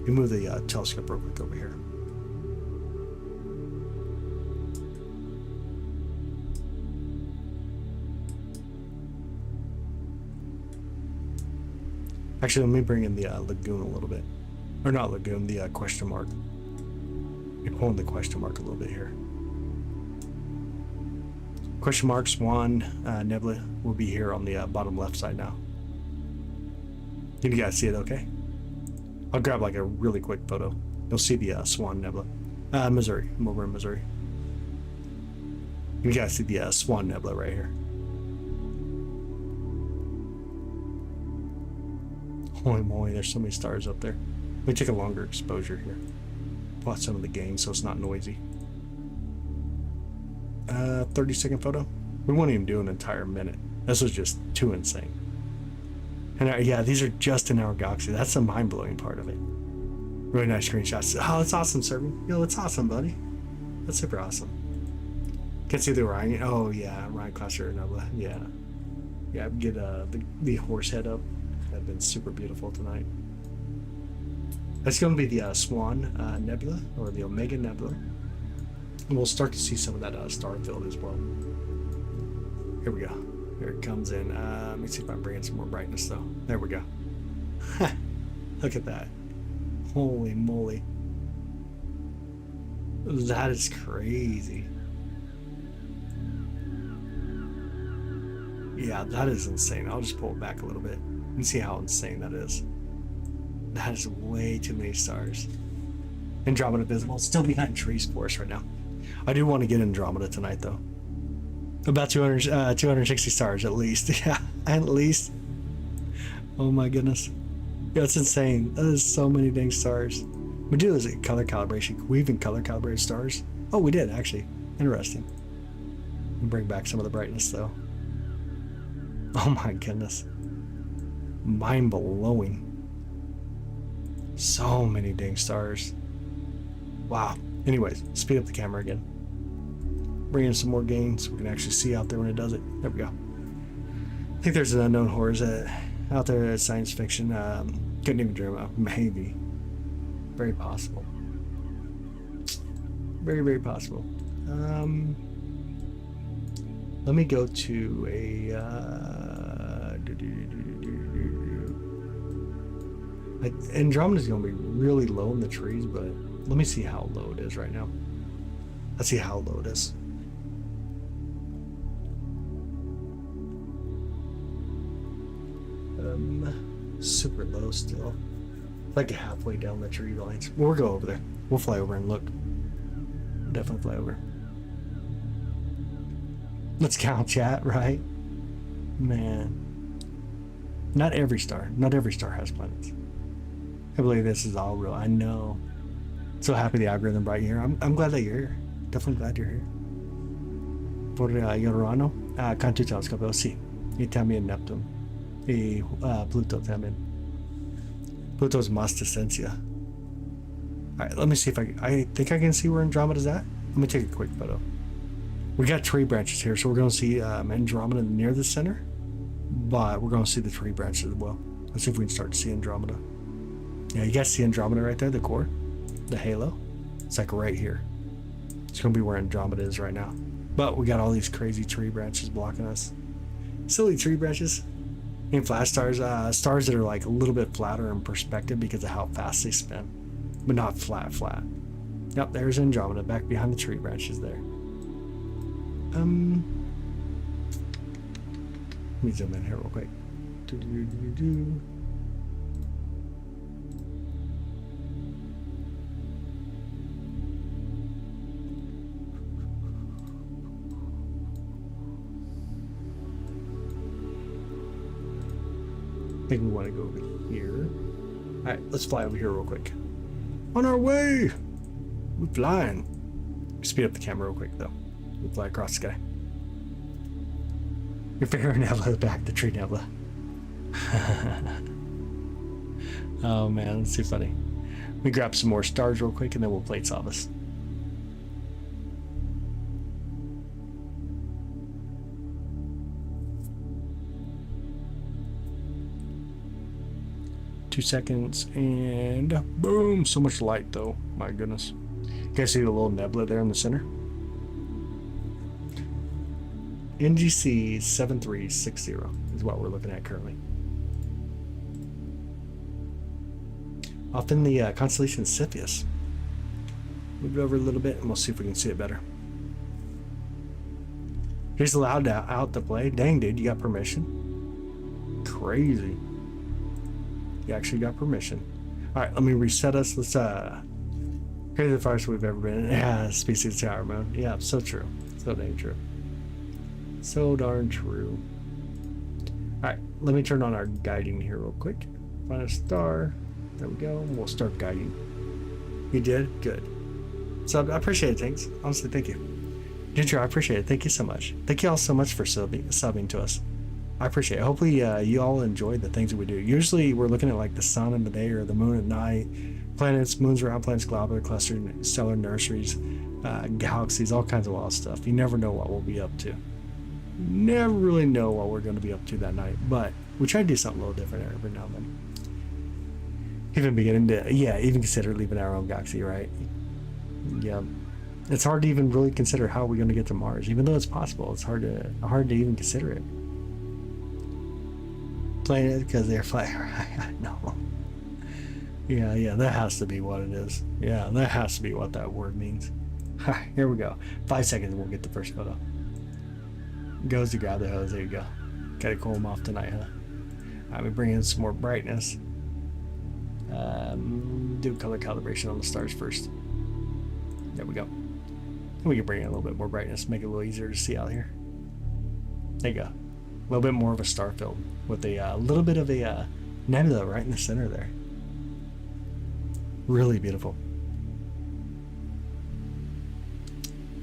You move the telescope real quick over here. Actually, let me bring in the lagoon a little bit. Or not lagoon, the question mark. You're pulling the question mark a little bit here. Question mark, Swan, Nebula will be here on the bottom left side now. Can you guys see it okay? I'll grab like a really quick photo. You'll see the Swan Nebula. Missouri. I'm over in Missouri. You guys see the Swan Nebula right here. Holy moly, there's so many stars up there. Let me take a longer exposure here. watch some of the game so it's not noisy. 30-second photo. We won't even do an entire minute. This was just too insane. And yeah, these are just in our galaxy. That's the mind-blowing part of it. Really nice screenshots. Oh, that's awesome, Serbian. Yo, that's awesome, buddy. That's super awesome. Can see the Orion. Oh yeah, Orion Cluster Nebula. Yeah, yeah. Get the horse head up. That'd been super beautiful tonight. That's going to be the Swan Nebula, or the Omega Nebula. And we'll start to see some of that star field as well. Here we go. Here it comes in. Let me see if I'm bringing some more brightness though. There we go. Look at that. Holy moly. That is crazy. Yeah, that is insane. I'll just pull it back a little bit and see how insane that is. That is way too many stars. Andromeda visible. Still behind trees for us right now. I do want to get Andromeda tonight though. About 260 stars at least. Yeah, at least. Oh my goodness. Yeah, it's insane. That is so many dang stars. We do is a color calibration. Can we even color calibrate stars? Oh, we did actually. Interesting. We'll bring back some of the brightness though. Oh my goodness. Mind blowing. So many dang stars. Wow. Anyways, speed up the camera again. Bring in some more gain so we can actually see out there when it does it. There we go. I think there's an unknown horrors out there that's science fiction. Couldn't even dream of. Maybe. Very possible. Very, very possible. Let me go to a Andromeda's gonna be really low in the trees, but let me see how low it is right now. Let's see how low it is. Super low still. Like halfway down the tree lines. We'll go over there. We'll fly over and look. Definitely fly over. Let's count, chat, right? Man. Not every star has planets. I believe this is all real. I know. So happy the algorithm brought you here. I'm glad that you're here. Definitely glad you're here. For Yorano, Cantu Telescope, sì. E también Neptune. E Pluto también. Pluto's Mastacencia. Alright, let me see if I think I can see where Andromeda's at. Let me take a quick photo. We got tree branches here, so we're going to see Andromeda near the center, but we're going to see the tree branches as well. Let's see if we can start to see Andromeda. Yeah, you guys see Andromeda right there, the core, the halo. It's like right here. It's going to be where Andromeda is right now. But we got all these crazy tree branches blocking us. Silly tree branches. And flat stars, stars that are like a little bit flatter in perspective because of how fast they spin, but not flat. Yep, there's Andromeda back behind the tree branches there. Let me zoom in here real quick. I think we want to go over here. Alright, let's fly over here real quick. On our way! We're flying. Speed up the camera real quick though. We'll fly across the sky. Your favorite nebula back, the tree nebula. Oh man, that's too funny. We grab some more stars real quick and then we'll plate solve us. Two seconds and boom! So much light though. My goodness. You guys see the little nebula there in the center? NGC7360 is what we're looking at currently. Off in the constellation Cepheus. Move it over a little bit and we'll see if we can see it better. He's allowed out to play. Dang, dude, you got permission. Crazy. You actually got permission. Alright, let me reset us. Let's here's the farthest we've ever been. Yeah, species tower mode. Yeah, so true. So dang true. So darn true. Alright, let me turn on our guiding here real quick. Find a star. There we go. We'll start guiding. You did? Good. So I appreciate it. Thanks. Honestly, thank you. Ginger, I appreciate it. Thank you so much. Thank you all so much for subbing to us. I appreciate it. Hopefully you all enjoy the things that we do. Usually we're looking at like the sun in the day or the moon at night, planets, moons around planets, globular clusters, stellar nurseries, galaxies, all kinds of wild stuff. You never know what we'll be up to. Never really know what we're going to be up to that night, but we try to do something a little different every now and then. Even beginning to, even consider leaving our own galaxy, right? Yeah. It's hard to even really consider how we're going to get to Mars, even though it's possible. It's hard to even consider it. Planet because they're flying. I know. Yeah, that has to be what it is. Yeah, that has to be what that word means. Here we go. 5 seconds and we'll get the first photo. Goes to grab the hose. There you go. Gotta cool them off tonight, huh? Alright, we bring in some more brightness. Do color calibration on the stars first. There we go. And we can bring in a little bit more brightness, make it a little easier to see out here. There you go. A little bit more of a star field with a little bit of a nebula right in the center there. Really beautiful.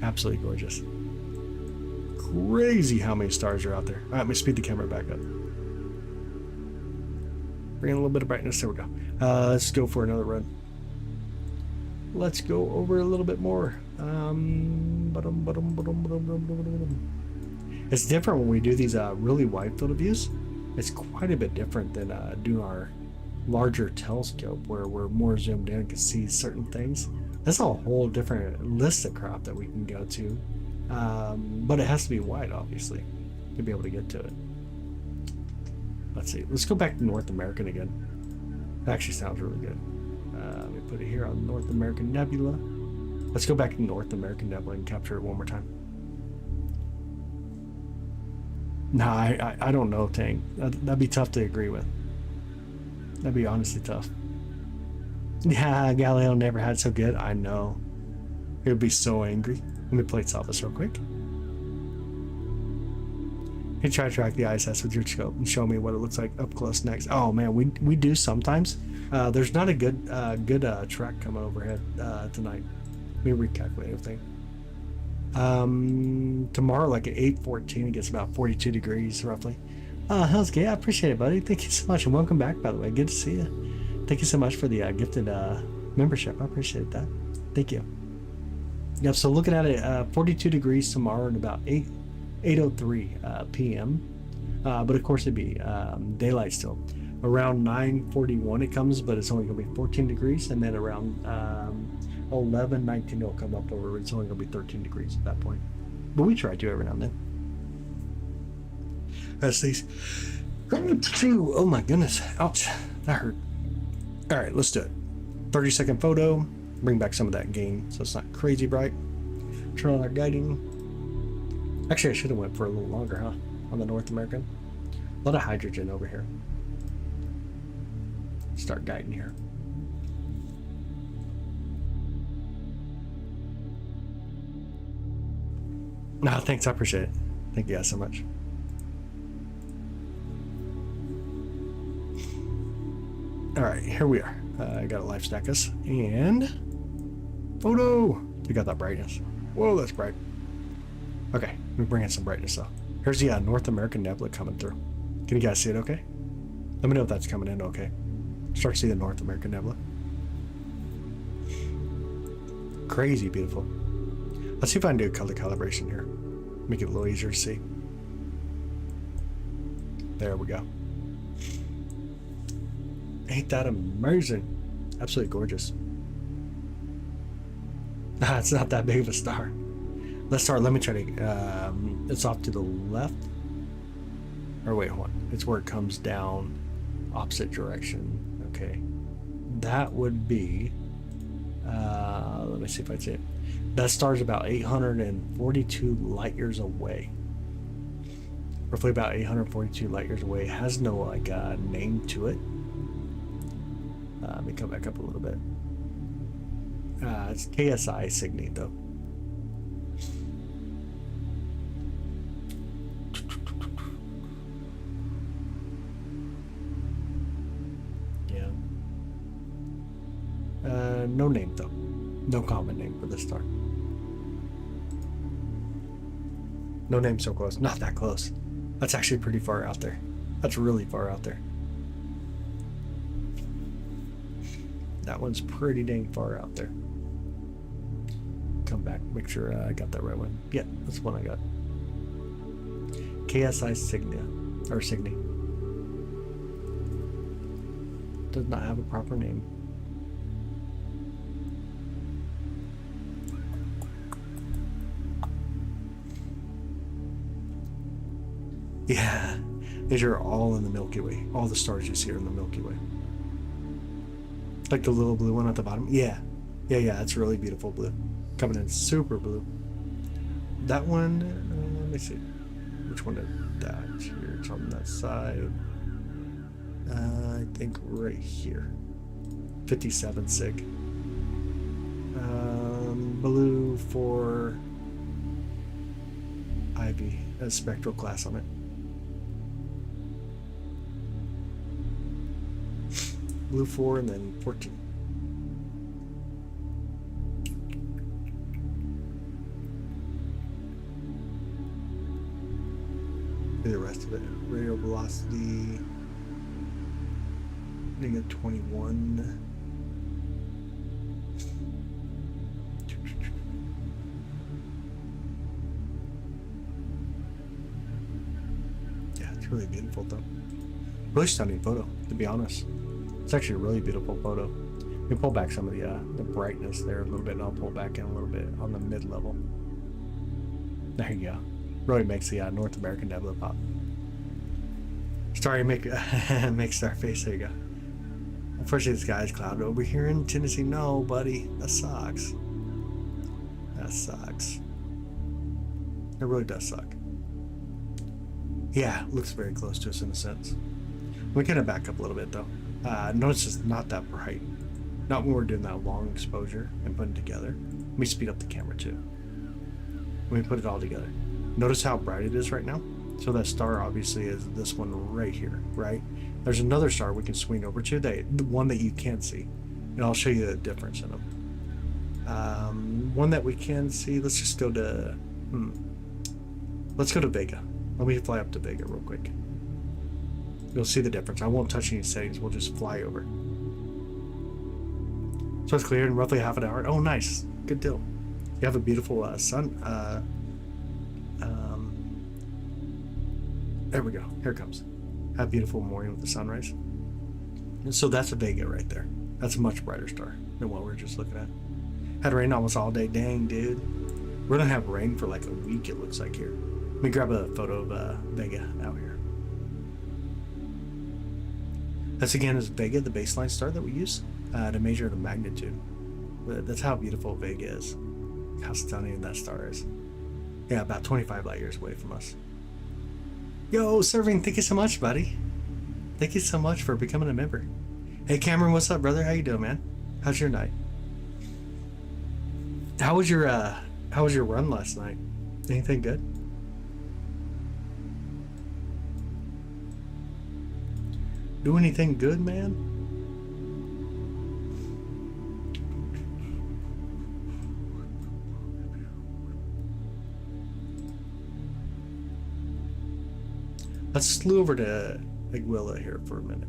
Absolutely gorgeous. Crazy how many stars are out there. All right, let me speed the camera back up. Bring in a little bit of brightness. There we go. Let's go for another run. Let's go over a little bit more. It's different when we do these really wide field of views. It's quite a bit different than doing our larger telescope where we're more zoomed in and can see certain things. That's a whole different list of crop that we can go to. But it has to be wide, obviously, to be able to get to it. Let's see. Let's go back to North American again. That actually sounds really good. Let me put it here on North American Nebula. Let's go back to North American Nebula and capture it one more time. Nah, I don't know, Tang. That'd be tough to agree with. That'd be honestly tough. Yeah, Galileo never had so good. I know. He would be so angry. Let me plate solve this real quick. You try to track the ISS with your scope and show me what it looks like up close next. Oh man, we do sometimes. There's not a good track coming overhead tonight. Let me recalculate everything. Tomorrow, like at 8:14, it gets about 42 degrees roughly. Hell's Gate, I appreciate it, buddy. Thank you so much, and welcome back, by the way. Good to see you. Thank you so much for the gifted membership. I appreciate that. Thank you. Yep, so looking at it, 42 degrees tomorrow at about 8:03 p.m. But of course it'd be daylight still. Around 9:41 it comes, but it's only going to be 14 degrees, and then around 11:19 it'll come up over. It's only going to be 13 degrees at that point. But we try to every now and then. That's these. Oh my goodness! Ouch! That hurt. All right, let's do it. 30-second photo. Bring back some of that gain so it's not crazy bright. Turn on our guiding. Actually, I should have went for a little longer, huh? On the North American. A lot of hydrogen over here. Start guiding here. No, thanks. I appreciate it. Thank you guys so much. All right, here we are. I got a life stack us and photo. We got that brightness. Whoa, that's bright. Okay, let me bring in some brightness though. Here's the North American Nebula coming through. Can you guys see it okay? Let me know if that's coming in okay. Start to see the North American Nebula. Crazy beautiful. Let's see if I can do a color calibration here. Make it a little easier to see. There we go. Ain't that amazing? Absolutely gorgeous. It's not that big of a star. Let's start. Let me try to. It's off to the left. Or wait, hold on. It's where it comes down, opposite direction. Okay, that would be. Let me see if I see it. That star's about 842 light years away. Roughly about 842 light years away. It has no like name to it. Let me come back up a little bit. It's ASI678 though. Yeah. No name though. No common name for this star. No name so close. Not that close. That's actually pretty far out there. That's really far out there. That one's pretty dang far out there. Come back, make sure I got that right one. Yeah, that's the one I got. KSI Cygnus, or Cygni. Does not have a proper name. Yeah, these are all in the Milky Way. All the stars you see are in the Milky Way. Like the little blue one at the bottom. Yeah, it's really beautiful blue. Coming in super blue. That one, let me see. Which one is that? Here, it's on that side. I think right here. 57 sig. Blue for Ivy, a spectral class on it. Blue 4 and then 14. The rest of it. Radial velocity -21. Yeah, it's really beautiful though. Really stunning photo, to be honest. It's actually a really beautiful photo. Let me pull back some of the brightness there a little bit, and I'll pull back in a little bit on the mid level. There you go. Really makes the North American Nebula pop. Starry make star face. There you go. Unfortunately, the sky is clouded over here in Tennessee. No, buddy, that sucks. That sucks. It really does suck. Yeah, it looks very close to us in a sense. We kind of back up a little bit though. Notice it's not that bright. Not when we're doing that long exposure and putting it together. Let me speed up the camera too. Let me put it all together. Notice how bright it is right now? So that star obviously is this one right here, right? There's another star we can swing over to, the one that you can't see. And I'll show you the difference in them. One that we can see, let's just go to, let's go to Vega. Let me fly up to Vega real quick. You'll see the difference. I won't touch any settings, we'll just fly over. So it's cleared in roughly half an hour. Oh, nice, good deal. You have a beautiful sun. There we go. Here it comes. Have a beautiful morning with the sunrise. And so that's a Vega right there. That's a much brighter star than what we were just looking at. Had rain almost all day. Dang, dude. We're gonna have rain for like a week, it looks like here. Let me grab a photo of Vega out here. That's again is Vega, the baseline star that we use to measure the magnitude. That's how beautiful Vega is. How stunning that star is. Yeah, about 25 light years away from us. Yo, Serving, thank you so much, buddy. Thank you so much for becoming a member. Hey, Cameron, what's up, brother? How you doing, man? How's your night? How was your run last night? Anything good? Do anything good, man? Let's slew over to Aguila here for a minute.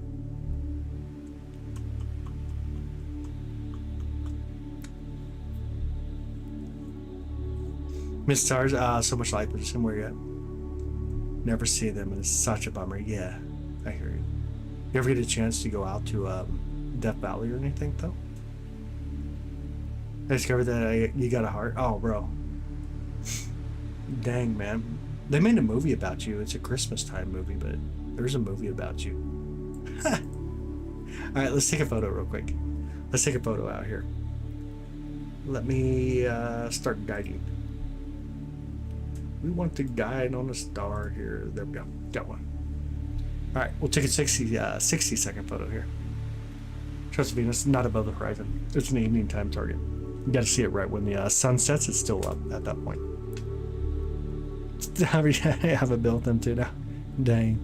Miss Stars, so much light, but somewhere yet. Never see them, and it's such a bummer. Yeah, I hear you. You ever get a chance to go out to Death Valley or anything, though? I discovered that you got a heart. Oh, bro. Dang, man. They made a movie about you. It's a Christmas time movie, but there's a movie about you. All right, let's take a photo real quick. Let's take a photo out here. Let me start guiding. We want to guide on a star here. There we go. Got one. All right, we'll take a 60-second photo here. Trust Venus, not above the horizon. It's an evening time target. You got to see it right when the sun sets. It's still up at that point. I haven't built them too now. Dang.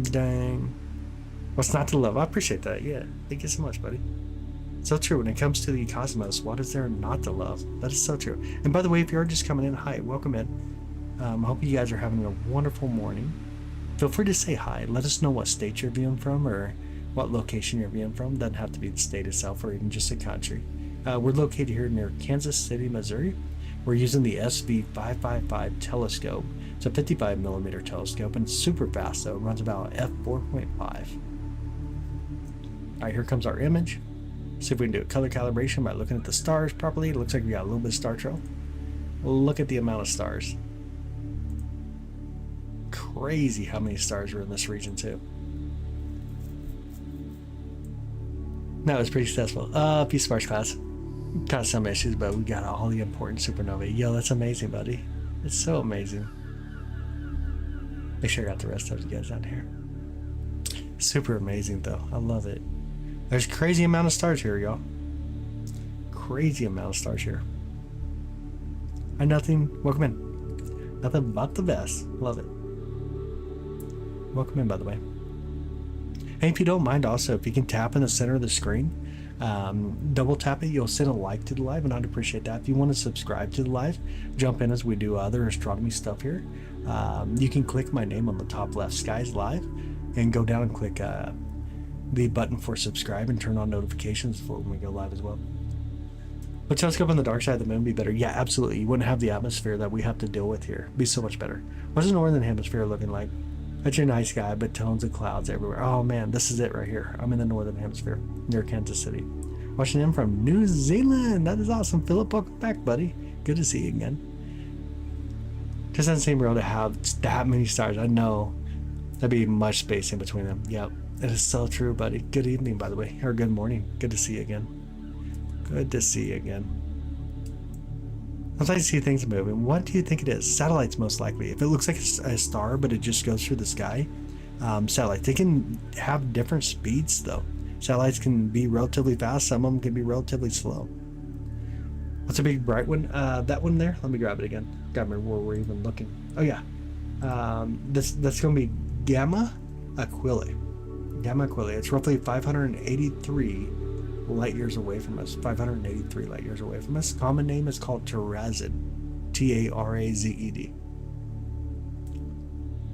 Dang. What's not to love? I appreciate that. Yeah. Thank you so much, buddy. So true. When it comes to the cosmos, what is there not to love? That is so true. And by the way, if you're just coming in, hi, welcome in. I hope you guys are having a wonderful morning. Feel free to say hi. Let us know what state you're viewing from or what location you're viewing from. Doesn't have to be the state itself or even just a country. We're located here near Kansas City, Missouri. We're using the SV405 Telescope. It's a 55mm telescope and it's super fast, though. It runs about f4.5. All right, here comes our image. See if we can do a color calibration by looking at the stars properly. It looks like we got a little bit of star trail. Look at the amount of stars. Crazy how many stars are in this region too. No, it's pretty successful. Few sparse class. Caused some issues, but we got all the important supernovae. Yo, that's amazing, buddy. It's so amazing. Make sure I got the rest of you guys down here. Super amazing though. I love it. There's crazy amount of stars here, y'all. Crazy amount of stars here. Hi, nothing. Welcome in. Nothing but the best. Love it. Welcome in, by the way. And if you don't mind, also, if you can tap in the center of the screen, double tap it, you'll send a like to the live, and I'd appreciate that. If you want to subscribe to the live, jump in as we do other astronomy stuff here. You can click my name on the top left, Skies Live, and go down and click the button for subscribe and turn on notifications for when we go live as well. Would telescope on the dark side of the moon be better? Yeah, absolutely. You wouldn't have the atmosphere that we have to deal with here. It'd be so much better. What's the northern hemisphere looking like? That's your nice sky, but tons of clouds everywhere. Oh man, this is it right here. I'm in the northern hemisphere near Kansas City. Watching in from New Zealand. That is awesome. Philip, welcome back, buddy. Good to see you again. Just doesn't seem real to have that many stars. I know. That'd be much space in between them. Yep. It is so true, buddy. Good evening, by the way. Or good morning. Good to see you again. Good to see you again. Sometimes I see things moving. What do you think it is? Satellites, most likely. If it looks like a star, but it just goes through the sky, satellites. They can have different speeds, though. Satellites can be relatively fast. Some of them can be relatively slow. What's a big bright one? That one there? Let me grab it again. Got me where we're even looking. Oh, yeah. That's going to be Gamma Aquilae. Gamma Aquilae. It's roughly 583 light years away from us. 583 light years away from us. Common name is called Tarazed. Tarazed.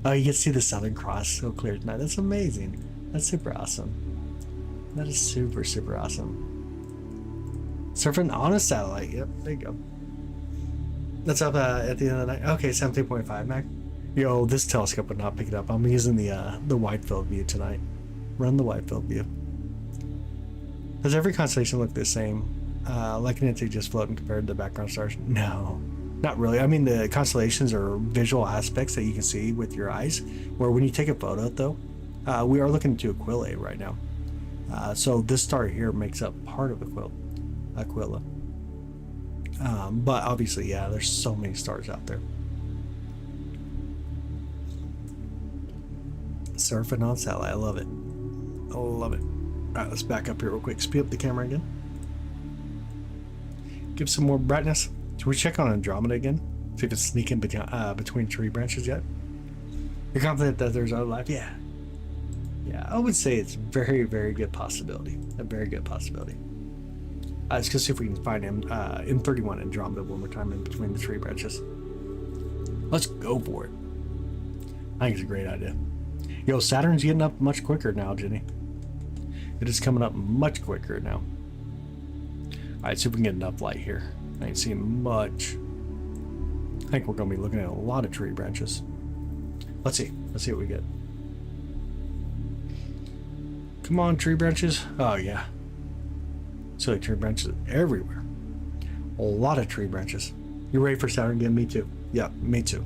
Oh, you can see the Southern Cross so clear tonight. That's amazing. That's super awesome. That is super, super awesome. Surfing on a satellite. Yep, there you go. That's up at the end of the night. Okay, 17.5 Mac. Yo, this telescope would not pick it up. I'm using the wide field view tonight. Run the wide field view. Does every constellation look the same? Like an entity just floating compared to the background stars? No, not really. I mean, the constellations are visual aspects that you can see with your eyes, where when you take a photo, though, we are looking into Aquilae right now. So this star here makes up part of Aquila. But obviously, yeah, there's so many stars out there. Surfing on satellite. I love it. I love it. All right, let's back up here real quick. Speed up the camera again. Give some more brightness. Should we check on Andromeda again? See if it's sneaking between tree branches yet? You're confident that there's other life? Yeah. Yeah, I would say it's very, very good possibility. A very good possibility. Let's go see if we can find him in 31 Andromeda one more time in between the tree branches. Let's go for it. I think it's a great idea. Yo, Saturn's getting up much quicker now, Jenny. It is coming up much quicker now. Alright, see if we can get enough light here. I ain't seeing much. I think we're going to be looking at a lot of tree branches. Let's see. Let's see what we get. Come on, tree branches. Oh, yeah. So like tree branches everywhere. A lot of tree branches. You ready for Saturn again? Me too. Yeah, me too.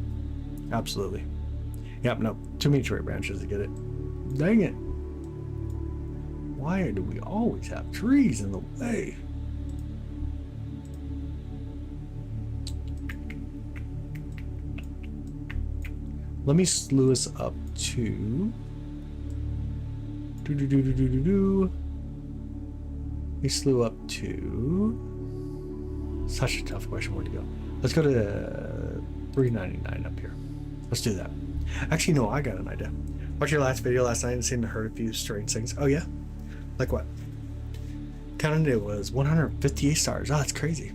Absolutely. Yep, no. Too many tree branches to get it. Dang it. Why do we always have trees in the way? Let me slew us up to... We slew up to... Such a tough question. Where to go? Let's go to 399 up here. Let's do that. Actually, no, I got an idea. Watched your last video last night and seen and heard a few strange things. Oh, yeah? Like what? Counted it was 158 stars. Oh, that's crazy.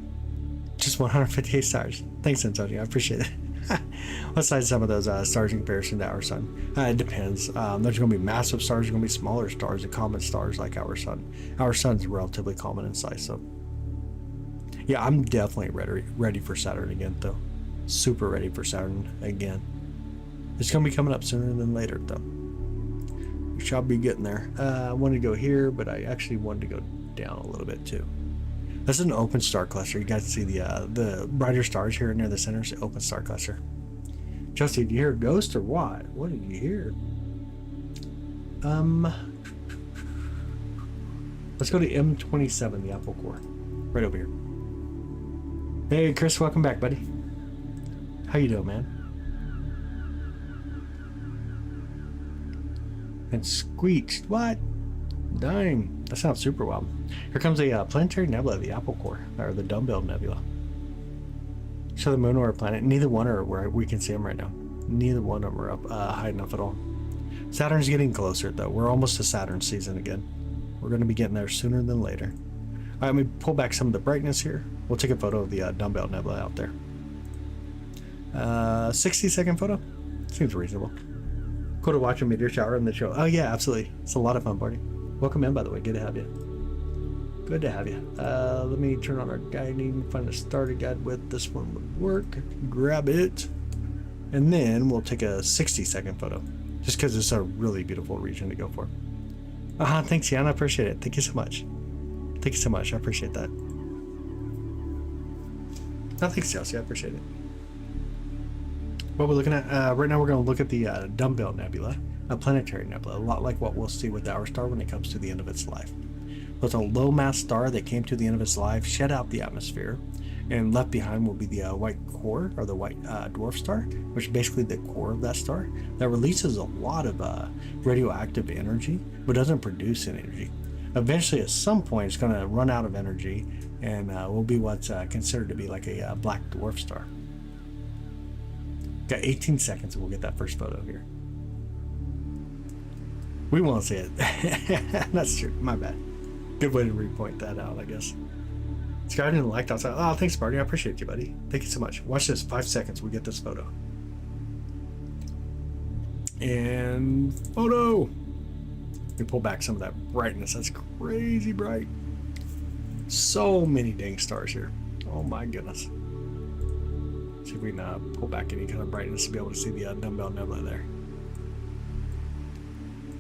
Just 158 stars. Thanks, Antonio. I appreciate it. What size are some of those stars in comparison to our sun? It depends. There's going to be massive stars. There's going to be smaller stars and common stars like our sun. Our sun's relatively common in size. So, yeah, I'm definitely ready for Saturn again, though. Super ready for Saturn again. It's going to be coming up sooner than later, though. We shall be getting there. I wanted to go here, but I actually wanted to go down a little bit, too. This is an open star cluster. You guys see the brighter stars here near the center. It's the open star cluster. Justy, did you hear a ghost or what? What did you hear? Let's go to M27, the Apple Core, right over here. Hey, Chris, welcome back, buddy. How you doing, man? And squeaked. What? Dang, that sounds super wild. Here comes a planetary nebula, the Apple Core, or the Dumbbell Nebula. Show the moon or a planet. Neither one are where we can see them right now. Neither one of them are up high enough at all. Saturn's getting closer, though. We're almost to Saturn season again. We're going to be getting there sooner than later. All right, let me pull back some of the brightness here. We'll take a photo of the Dumbbell Nebula out there. 60-second photo. Seems reasonable. Cool to watch a meteor shower in the show. Oh, yeah, absolutely. It's a lot of fun, buddy. Welcome in, by the way. Good to have you. Good to have you. Let me turn on our guiding, find a starter guide with. This one would work. Grab it. And then we'll take a 60-second photo. Just because it's a really beautiful region to go for. Thanks, Jan. I appreciate it. Thank you so much. Thank you so much. I appreciate that. Oh, thanks, Chelsea. I appreciate it. What we're looking at, right now we're going to look at the Dumbbell Nebula, a planetary nebula, a lot like what we'll see with our star when it comes to the end of its life. So it's a low-mass star that came to the end of its life, shed out the atmosphere, and left behind will be the white core, or the white dwarf star, which is basically the core of that star, that releases a lot of radioactive energy, but doesn't produce any energy. Eventually, at some point, it's going to run out of energy, and will be what's considered to be like a black dwarf star. Got 18 seconds and we'll get that first photo here. We won't see it. That's true. My bad. Good way to repoint that out, I guess. Sky didn't like outside. Oh, thanks, Barney. I appreciate you, buddy. Thank you so much. Watch this. 5 seconds. We get this photo. And photo. We pull back some of that brightness. That's crazy bright. So many dang stars here. Oh my goodness. See if we can pull back any kind of brightness to be able to see the Dumbbell Nebula there.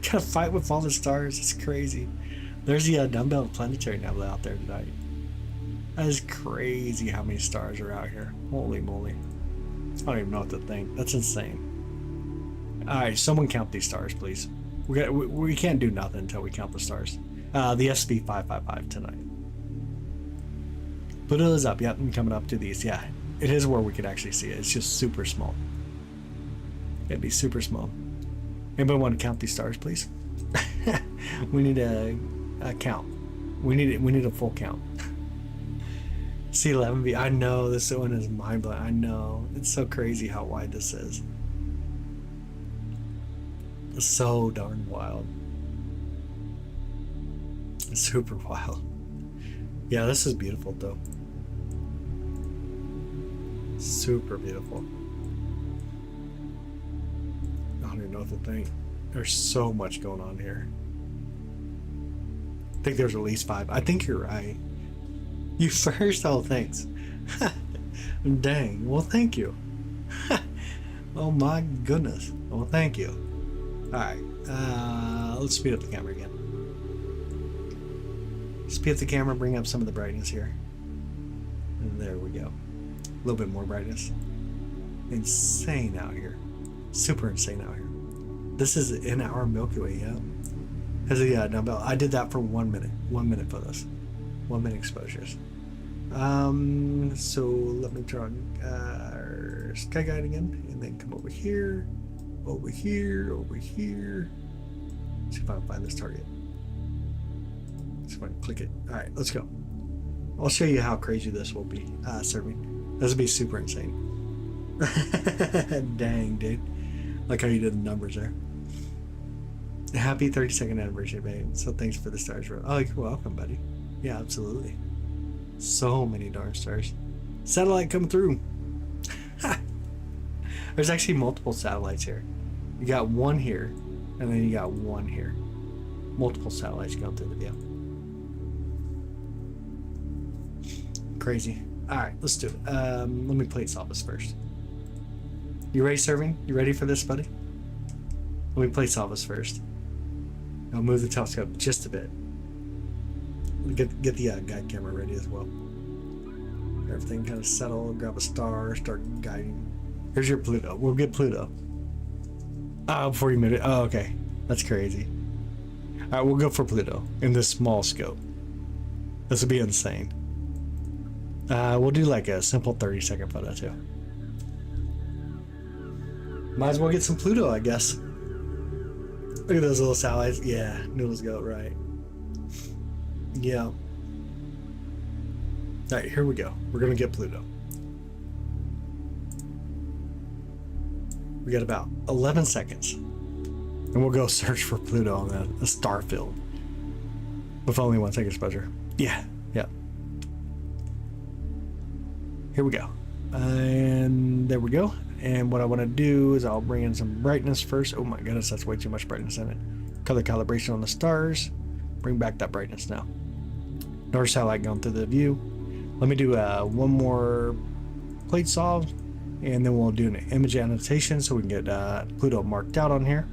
Gotta fight with all the stars. It's crazy. There's the Dumbbell Planetary Nebula out there tonight. That is crazy how many stars are out here. Holy moly. I don't even know what to think. That's insane. Alright, someone count these stars, please. We can't do nothing until we count the stars. The SV405 tonight. Pluto is up. Yep, and coming up to these. Yeah. It is where we could actually see it. It's just super small. It'd be super small. Anybody want to count these stars, please? We need a count. We need a full count. C11B. I know this one is mind blowing. I know it's so crazy how wide this is. It's so darn wild. It's super wild. Yeah, this is beautiful though. Super beautiful. I don't even know what to think. There's so much going on here. I think there's at least 5. I think you're right. You first? Oh, thanks. Dang. Well, thank you. Oh my goodness. Well, thank you. Alright. Let's speed up the camera again. Speed up the camera, bring up some of the brightness here. And there we go. A little bit more brightness. Insane out here. Super insane out here. This is in our Milky Way, yeah. Has a dumbbell. I did that for 1 minute. 1 minute photos. 1 minute exposures. So let me turn on sky guide again, and then come over here, over here, over here. See if I can find this target. So I can click it. All right, let's go. I'll show you how crazy this will be serving. This will be super insane. Dang, dude. Like how you did the numbers there. Happy 32nd anniversary, babe. So thanks for the stars. Oh, you're welcome, buddy. Yeah, absolutely. So many darn stars. Satellite coming through. There's actually multiple satellites here. You got one here, and then you got one here. Multiple satellites going through the view. Crazy. All right, let's do it. Let me plate solve this first. You ready, serving? You ready for this, buddy? Let me plate solve this first. I'll move the telescope just a bit. Get the guide camera ready as well. Everything kind of settle. Grab a star. Start guiding. Here's your Pluto. We'll get Pluto. Oh, before you move it. Oh, okay. That's crazy. All right, we'll go for Pluto in this small scope. This would be insane. We'll do like a simple 30-second photo too. Might as well get some Pluto, I guess. Look at those little satellites. Yeah, noodles goat, right? Yeah. All right, here we go. We're gonna get Pluto. We got about 11 seconds, and we'll go search for Pluto on a star field with only 1 second exposure. Yeah, yeah. Here we go, and there we go. And what I want to do is I'll bring in some brightness first. Oh my goodness, that's way too much brightness in it. Color calibration on the stars. Bring back that brightness now. Another satellite going through the view. Let me do one more plate solve, and then we'll do an image annotation so we can get Pluto marked out on here.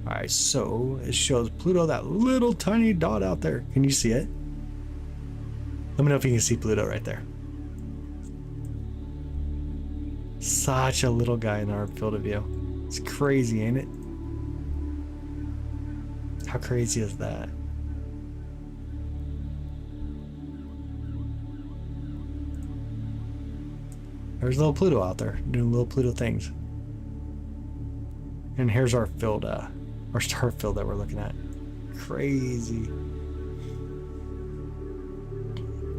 All right, so it shows Pluto, that little tiny dot out there. Can you see it? Let me know if you can see Pluto right there. Such a little guy in our field of view. It's crazy, ain't it? How crazy is that? There's little Pluto out there doing little Pluto things. And here's our field, our star field that we're looking at. Crazy.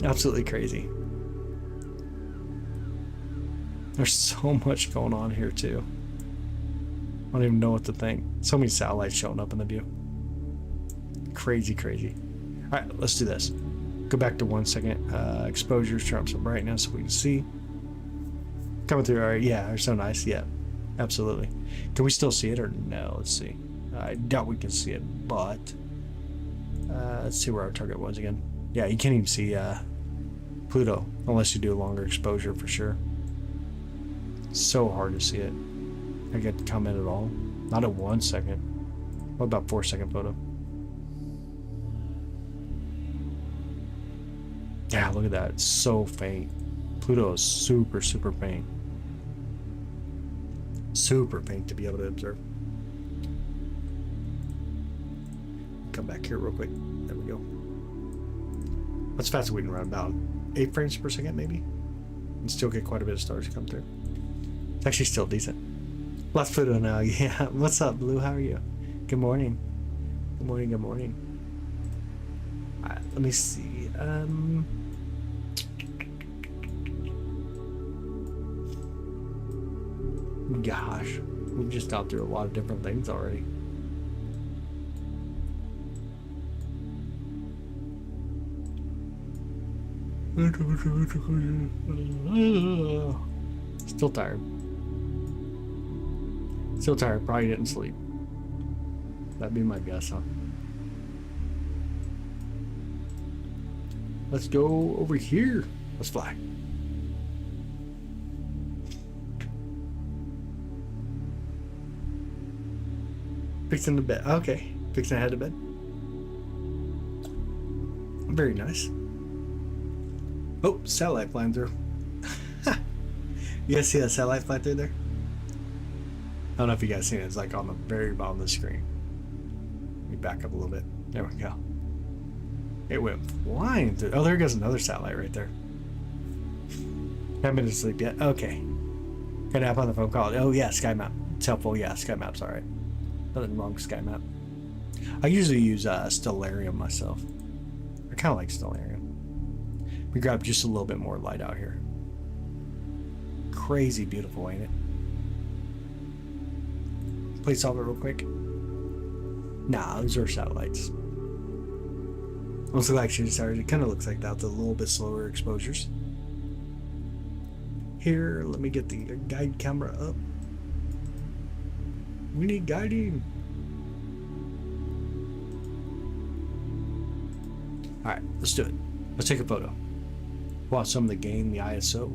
Absolutely crazy. There's so much going on here too. I don't even know what to think. So many satellites showing up in the view. Crazy, crazy. All right, let's do this. Go back to 1 second. Exposures, turn up some brightness so we can see. Coming through, all right, yeah, they're so nice, yeah, absolutely. Can we still see it or no? Let's see. I doubt we can see it, but let's see where our target was again. Yeah, you can't even see Pluto unless you do a longer exposure for sure. So hard to see it. I get to comment at all. Not at 1 second. What about 4 second photo? Yeah, look at that. It's so faint. Pluto is super, super faint. Super faint to be able to observe. Come back here real quick. There we go. That's fast we can run about 8 frames per second maybe. And still get quite a bit of stars to come through. It's actually still decent. Lost Pluto now. Yeah. What's up, Blue? How are you? Good morning. Good morning. Good morning. All right, let me see. Gosh, we've just got through a lot of different things already. Still tired. Still tired. Probably didn't sleep. That'd be my guess, huh? Let's go over here. Let's fly. Fixing the bed. Okay. Fixing to head to bed. Very nice. Oh, satellite flying through. You guys see that satellite fly through there? I don't know if you guys seen it. It's like on the very bottom of the screen. Let me back up a little bit. There we go. It went flying through. Oh, there goes another satellite right there. Haven't been to sleep yet. Okay. Got nap on the phone call. Oh yeah, sky map. It's helpful. Yeah, sky map's alright. Nothing wrong with sky map. I usually use Stellarium myself. I kind of like Stellarium. We grab just a little bit more light out here. Crazy beautiful, ain't it? Please solve it real quick. Nah, those are satellites. Almost like shooting stars. It kind of looks like that with a little bit slower exposures. Here, let me get the guide camera up. We need guiding. All right, let's do it. Let's take a photo. Watch some of the gain, the ISO.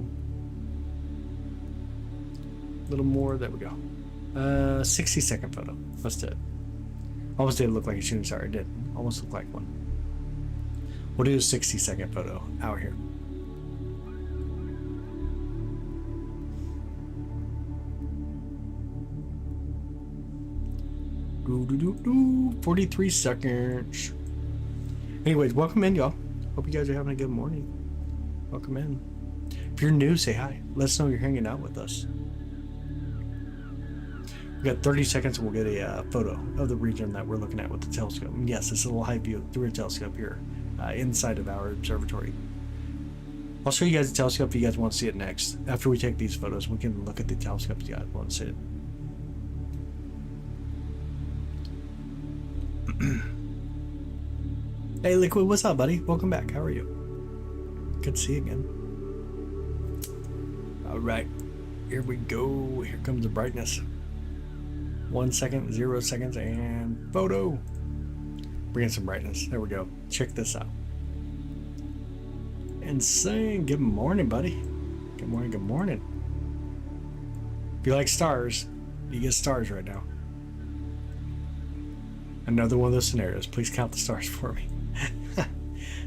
A little more, there we go. 60-second photo. Let's do it. Almost did look like a shooting star. It did. Almost look like one. We'll do a 60-second photo out here. Do 43 seconds. Anyways, welcome in, y'all. Hope you guys are having a good morning. Welcome in. If you're new, say hi. Let us know you're hanging out with us. We got 30 seconds and we'll get a photo of the region that we're looking at with the telescope. And yes, it's a little high view through a telescope here inside of our observatory. I'll show you guys the telescope if you guys want to see it next. After we take these photos, we can look at the telescope if you guys want to see it. Hey Liquid, what's up, buddy? Welcome back. How are you? Good to see you again. All right, here we go. Here comes the brightness. 1 second, 0 seconds, and photo. Bring in some brightness. There we go. Check this out. Insane. Good morning, buddy. Good morning. Good morning. If you like stars, you get stars right now. Another one of those scenarios. Please count the stars for me.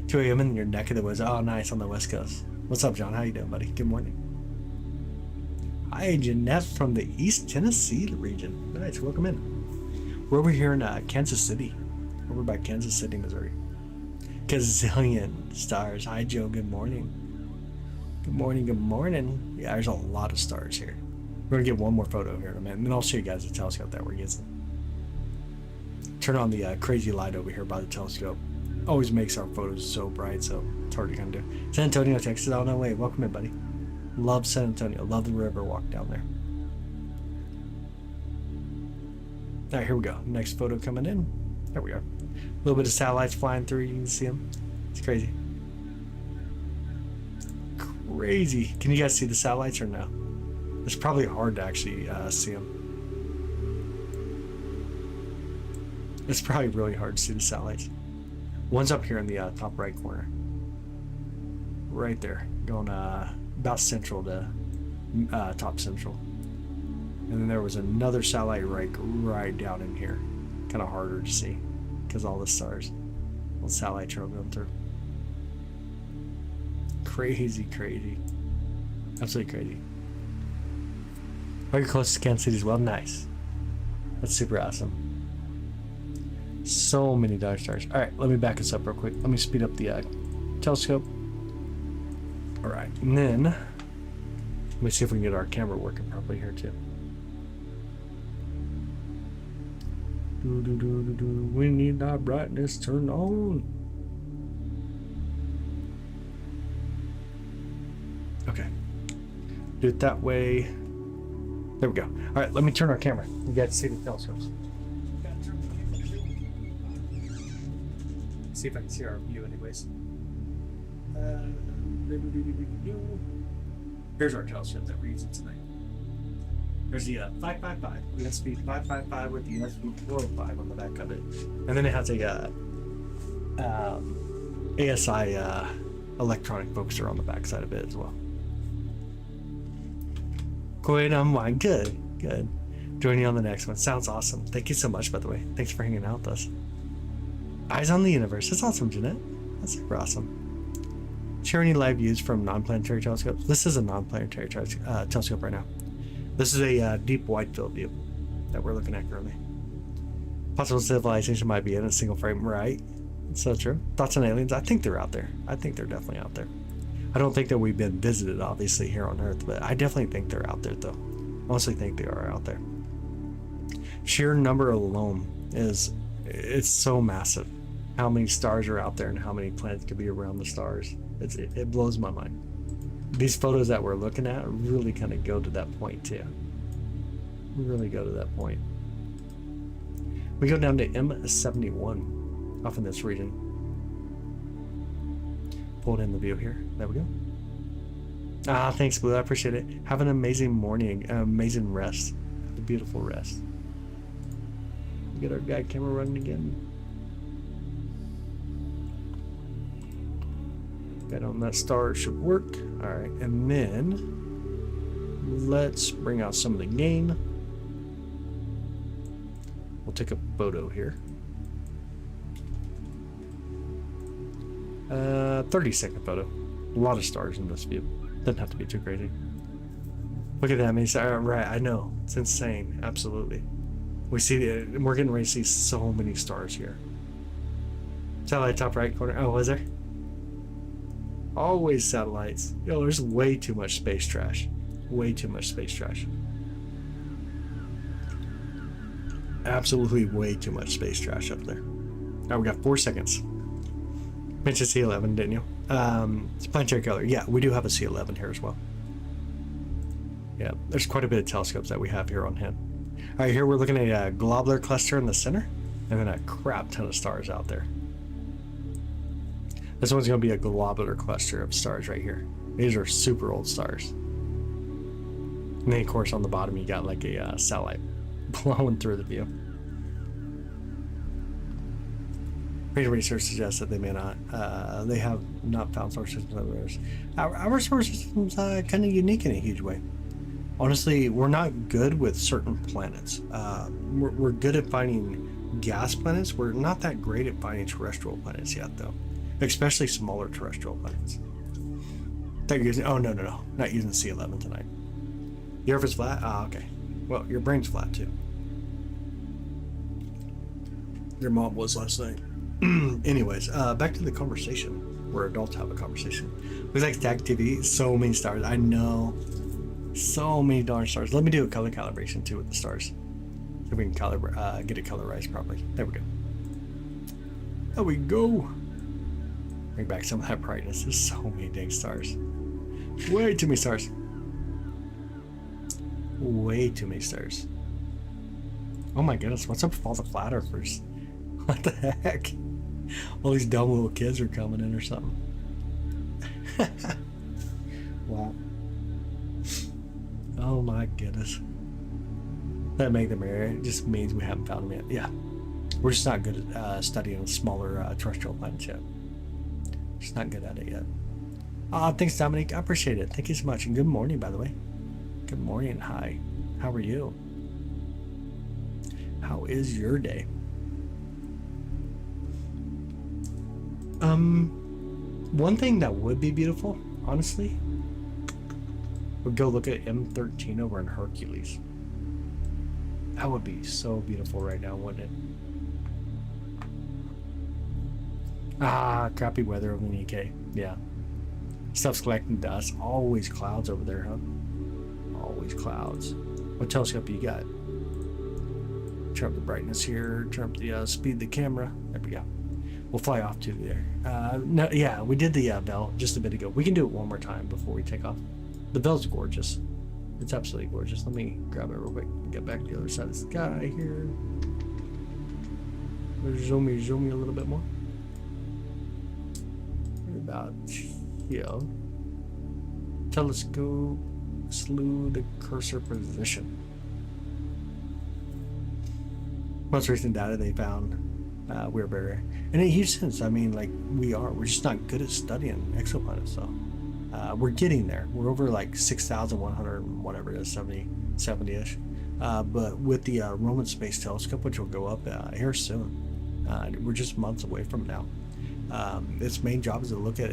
2 a.m. in your neck of the woods. Oh, nice, on the West Coast. What's up, John? How you doing, buddy? Good morning. Hi, Jeanette from the East Tennessee region. Nice, welcome in. We're over here in Kansas City. Over by Kansas City, Missouri. Gazillion stars. Hi, Joe. Good morning. Good morning. Good morning. Yeah, there's a lot of stars here. We're going to get one more photo here in a minute, and then I'll show you guys the telescope that we're using. Turn on the crazy light over here by the telescope. Always makes our photos so bright, so it's hard to kind of do. San Antonio, Texas. Oh, no way. Welcome in, buddy. Love San Antonio. Love the river walk down there. All right, here we go. Next photo coming in. There we are. A little bit of satellites flying through. You can see them. It's crazy. Crazy. Can you guys see the satellites or no? It's probably hard to actually see them. It's probably really hard to see the satellites. One's up here in the top right corner. Right there. Going about central to top central. And then there was another satellite right down in here. Kind of harder to see because all the stars. Little satellite trail going through. Crazy, crazy. Absolutely crazy. Are you close to Kansas City as well? Nice. That's super awesome. So many dark stars. All right, let me back us up real quick. Let me speed up the telescope. All right, and then let me see if we can get our camera working properly here too. We need our brightness turned on. Okay, do it that way. There we go. All right, let me turn our camera. You guys see the telescopes. See if I can see our view anyways. Here's our telescope that we're using tonight. There's the 555, ESP 555 with the SV405 on the back of it. And then it has a ASI electronic focuser on the back side of it as well. Great, good, good. Joining you on the next one. Sounds awesome. Thank you so much, by the way. Thanks for hanging out with us. Eyes on the universe. That's awesome, Jeanette. That's super awesome. Share any live views from non-planetary telescopes. This is a non-planetary telescope right now. This is a deep wide field view that we're looking at currently. Possible civilization might be in a single frame, right? So true. Thoughts on aliens? I think they're out there. I think they're definitely out there. I don't think that we've been visited, obviously, here on Earth, but I definitely think they're out there, though. I honestly think they are out there. Sheer number alone it's so massive. How many stars are out there and how many planets could be around the stars. It blows my mind. These photos that we're looking at really kind of go to that point too. Really go to that point. We go down to M71 off in this region. pulled in the view here. There we go. Ah, thanks, Blue. I appreciate it. Have an amazing morning, amazing rest. Have a beautiful rest. Get our guide camera running again. Got on that star, it should work. All right, and then let's bring out some of the gain. We'll take a photo here. 30-second photo. A lot of stars in this view. Doesn't have to be too crazy. Look at that, man. Right, I know. It's insane. Absolutely. We see it. We're getting ready to see so many stars here. Satellite top right corner. Oh, was there? Always satellites. Yo, there's way too much space trash. Way too much space trash. Absolutely way too much space trash up there. All right, we got 4 seconds. Mentioned C11, didn't you? It's planetary color. Yeah, we do have a C11 here as well. Yeah, there's quite a bit of telescopes that we have here on hand. All right, here we're looking at a globular cluster in the center, and then a crap ton of stars out there. This one's going to be a globular cluster of stars right here. These are super old stars. And then, of course, on the bottom, you got like a satellite blowing through the view. Radar research suggests that they may not. They have not found solar systems of theirs. Our solar system's kind of unique in a huge way. Honestly, we're not good with certain planets. We're good at finding gas planets. We're not that great at finding terrestrial planets yet, though. Especially smaller terrestrial planets. They're using, oh, no. Not using C11 tonight. Your Earth is flat? Ah, okay. Well, your brain's flat, too. Your mom was last night. Anyways, back to the conversation. Where adults have a conversation. Looks like Stack TV. So many stars. I know. So many darn stars. Let me do a color calibration, too, with the stars. So we can get it colorized properly. There we go. There we go. Bring back some of that brightness. There's so many dang stars. Way too many stars. Way too many stars. Oh my goodness, what's up with all the flat earthers? What the heck? All these dumb little kids are coming in or something. Wow. Oh my goodness. That make them rare. It just means we haven't found them yet. Yeah. We're just not good at studying smaller terrestrial planets yet. Just not good at it yet. Thanks, Dominique. I appreciate it. Thank you so much. And good morning, by the way. Good morning. Hi. How are you? How is your day? One thing that would be beautiful, honestly, would go look at M13 over in Hercules. That would be so beautiful right now, wouldn't it? Crappy weather over in the UK. Yeah. Stuff's collecting dust. Always clouds over there, huh? Always clouds. What telescope you got? Turn up the brightness here. Turn up the speed of the camera. There we go. We'll fly off to there. No, yeah, we did the bell just a bit ago. We can do it one more time before we take off. The bell's gorgeous. It's absolutely gorgeous. Let me grab it real quick and get back to the other side of the sky here. Zoom me a little bit more. About here. Telescope, slew the cursor position. Most recent data they found, we're very, in a huge sense. I mean, like we're just not good at studying exoplanets. So we're getting there. We're over like 6,100, whatever it is, 70-ish. But with the Roman Space Telescope, which will go up here soon, we're just months away from now. Its main job is to look at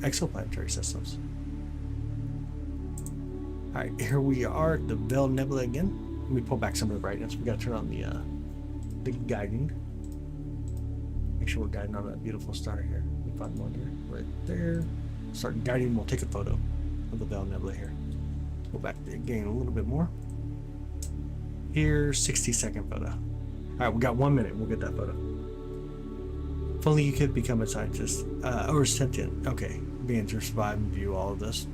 exoplanetary systems. All right, here we are at the Dumbbell Nebula again. Let me pull back some of the brightness. We got to turn on the guiding. Make sure we're guiding on that beautiful star here. We find one here, right there. Start guiding. We'll take a photo of the Dumbbell Nebula here. Go back to the gain a little bit more. Here, 60-second photo. All right, we got 1 minute. We'll get that photo. If only you could become a scientist or sentient. Okay, being to survive and view all of this.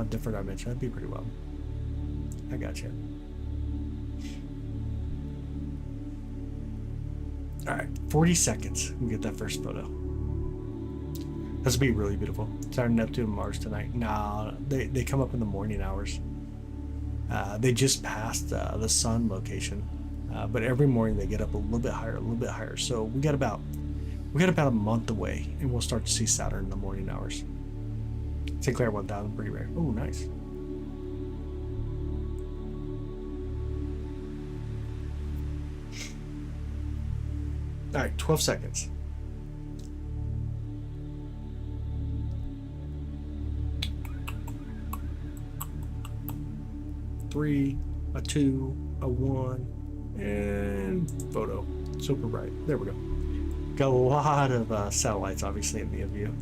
Different dimension. That'd be pretty well. I got you. All right, 40 seconds. We'll get that first photo. This would be really beautiful. Saturn, Neptune, Mars tonight. Nah, they come up in the morning hours. They just passed the sun location, but every morning they get up a little bit higher. So we got about a month away, and we'll start to see Saturn in the morning hours. St. Clair 1000, pretty rare. Oh, nice. All right, 12 seconds. 3, a 2, a 1, and photo. Super bright. There we go. Got a lot of satellites, obviously, in the view.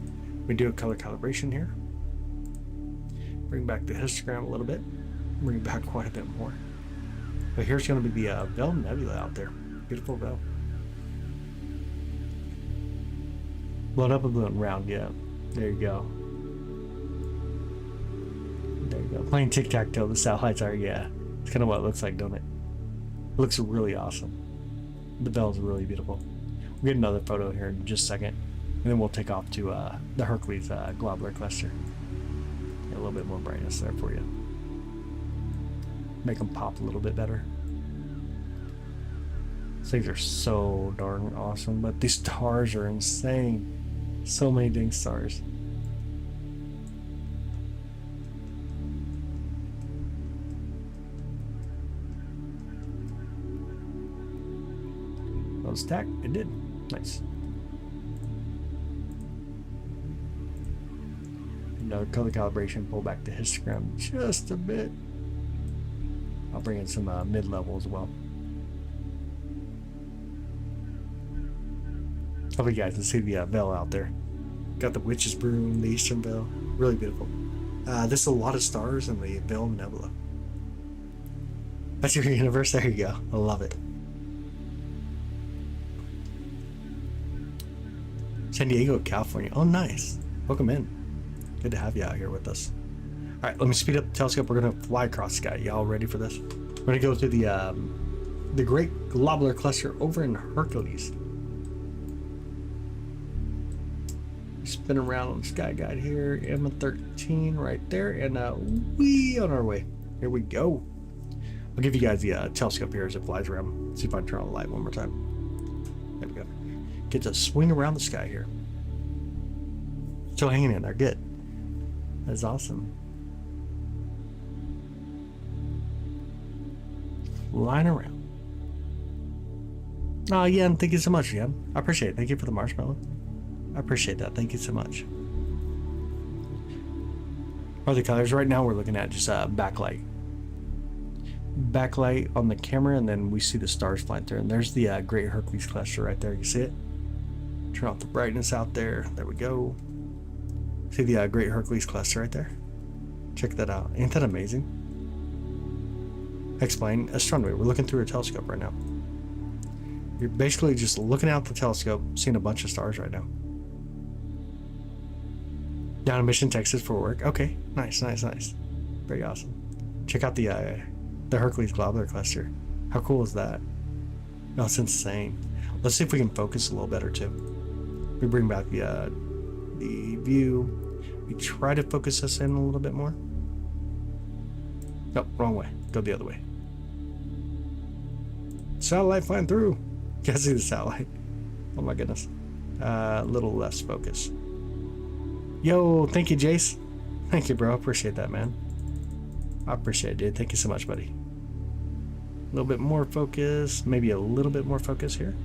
We do a color calibration here. Bring back the histogram a little bit. Bring it back quite a bit more. But here's going to be the Dumbbell Nebula out there. Beautiful bell. Blown up a balloon round, yeah. There you go. There you go. Playing tic-tac-toe, the satellites are, yeah. It's kind of what it looks like, don't it? It looks really awesome. The bell is really beautiful. We'll get another photo here in just a second, and then we'll take off to the Hercules globular cluster. Get a little bit more brightness there for you. Make them pop a little bit better. These things are so darn awesome, but these stars are insane. So many dang stars. Well, stack, it did. Nice. Another color calibration, pull back the histogram just a bit. I'll bring in some mid-level as well. Hopefully you guys can see the bell out there. Got the witch's broom, the eastern bell. Really beautiful. There's a lot of stars in the Dumbbell Nebula. That's your universe. There you go. I love it. San Diego, California. Oh, nice. Welcome in. Good to have you out here with us. All right, let me speed up the telescope. We're going to fly across the sky. Y'all ready for this? We're going to go to the Great Globular Cluster over in Hercules. Spin around on the sky guide here. M13 right there, and we on our way. Here we go. I'll give you guys the telescope here as it flies around. See if I can turn on the light one more time. There we go. Get to swing around the sky here. Still hanging in there. Good. That's awesome. Flying around. Oh, Yen, thank you so much, Yen. I appreciate it. Thank you for the marshmallow. I appreciate that. Thank you so much. Other colors. Right now we're looking at just backlight. Backlight on the camera, and then we see the stars flying through. And there's the Great Hercules cluster right there. You see it? Turn off the brightness out there. There we go. See the Great Hercules cluster right there? Check that out. Ain't that amazing? Explain astronomy. We're looking through a telescope right now. You're basically just looking out the telescope, seeing a bunch of stars right now. Down in Mission, Texas for work. Okay, nice, nice, nice. Very awesome. Check out the Hercules globular cluster. How cool is that? Oh, it's insane. Let's see if we can focus a little better too. We bring back the view. We try to focus us in a little bit more. Nope, wrong way. Go the other way. Satellite flying through. You guys see the satellite? Oh my goodness. A little less focus. Yo, thank you, Jace. Thank you, bro. I appreciate that, man. I appreciate it, dude. Thank you so much, buddy. A little bit more focus. Maybe a little bit more focus here.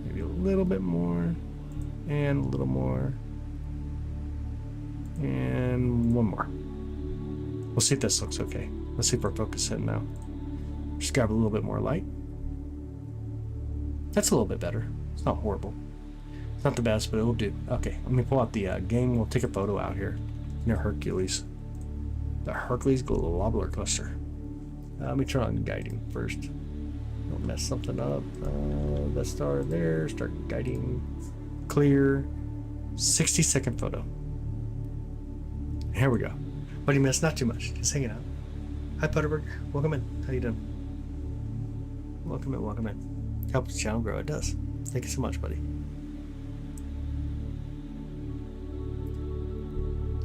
Maybe a little bit more. And a little more. And one more. We'll see if this looks okay. Let's see if we're focusing now. Just grab a little bit more light. That's a little bit better. It's not horrible. It's not the best, but it'll do. Okay, let me pull out the game. We'll take a photo out here near Hercules. The Hercules globular cluster. Let me turn on guiding first. Don't mess something up. Let's start there. Start guiding. Clear. 60-second photo. Here we go. What do you miss? Not too much. Just hanging out. Hi, Putterberg. Welcome in. How you doing? Welcome in. Welcome in. Helps the channel grow. It does. Thank you so much, buddy.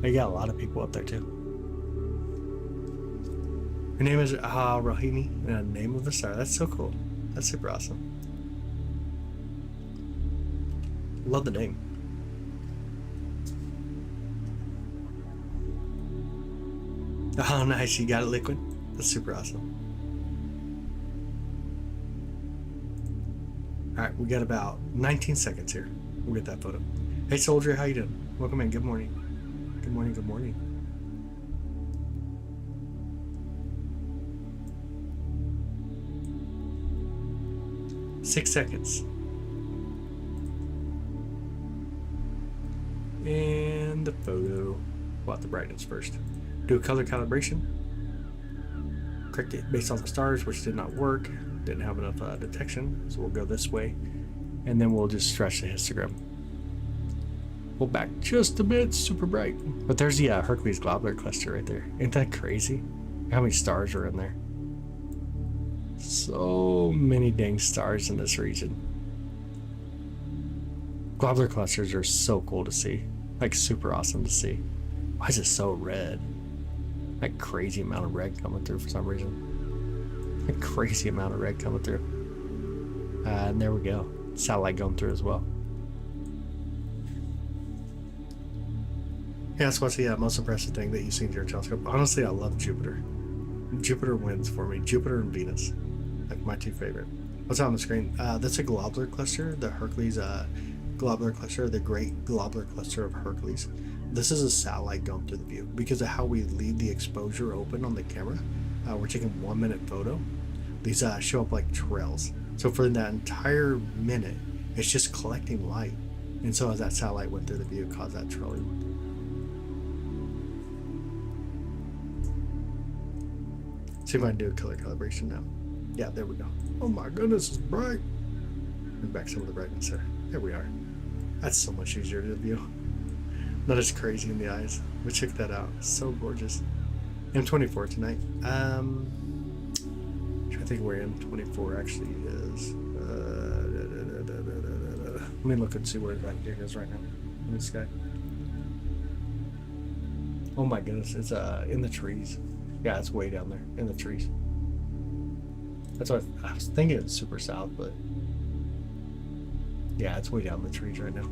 They got a lot of people up there too. Her name is Rohini, and the name of the star. That's so cool. That's super awesome. Love the name. Oh, nice. You got it, Liquid. That's super awesome. All right, we got about 19 seconds here. We'll get that photo. Hey, Soldier, how you doing? Welcome in. Good morning. Good morning. Good morning. Six seconds. And the photo. What the brightness first. Do a color calibration. Correct it based on the stars, which did not work. Didn't have enough detection, so we'll go this way. And then we'll just stretch the histogram. Pull back just a bit, super bright. But there's the Hercules globular cluster right there. Ain't that crazy? How many stars are in there? So many dang stars in this region. Globular clusters are so cool to see. Like super awesome to see. Why is it so red? Like crazy amount of red coming through for some reason. A crazy amount of red coming through. And there we go. Satellite going through as well. Yeah, so what's the most impressive thing that you've seen in your telescope? Honestly, I love Jupiter. Jupiter wins for me. Jupiter and Venus. Like my two favorite. What's on the screen? That's a globular cluster. The Hercules globular cluster. The Great Globular Cluster of Hercules. This is a satellite going through the view. Because of how we leave the exposure open on the camera, we're taking 1 minute photo. These show up like trails. So for that entire minute, it's just collecting light. And so as that satellite went through the view, it caused that trailing. See if I can do a color calibration now. Yeah, there we go. Oh my goodness, it's bright. Bring back some of the brightness there. There we are. That's so much easier to view. Not as crazy in the eyes. But check that out. So gorgeous. M24 tonight. I'm trying to think where M24 actually is. Let me look and see where that gig is right now in the sky. Oh my goodness, it's in the trees. Yeah, it's way down there in the trees. That's what I was thinking. It's super south, but yeah, it's way down in the trees right now.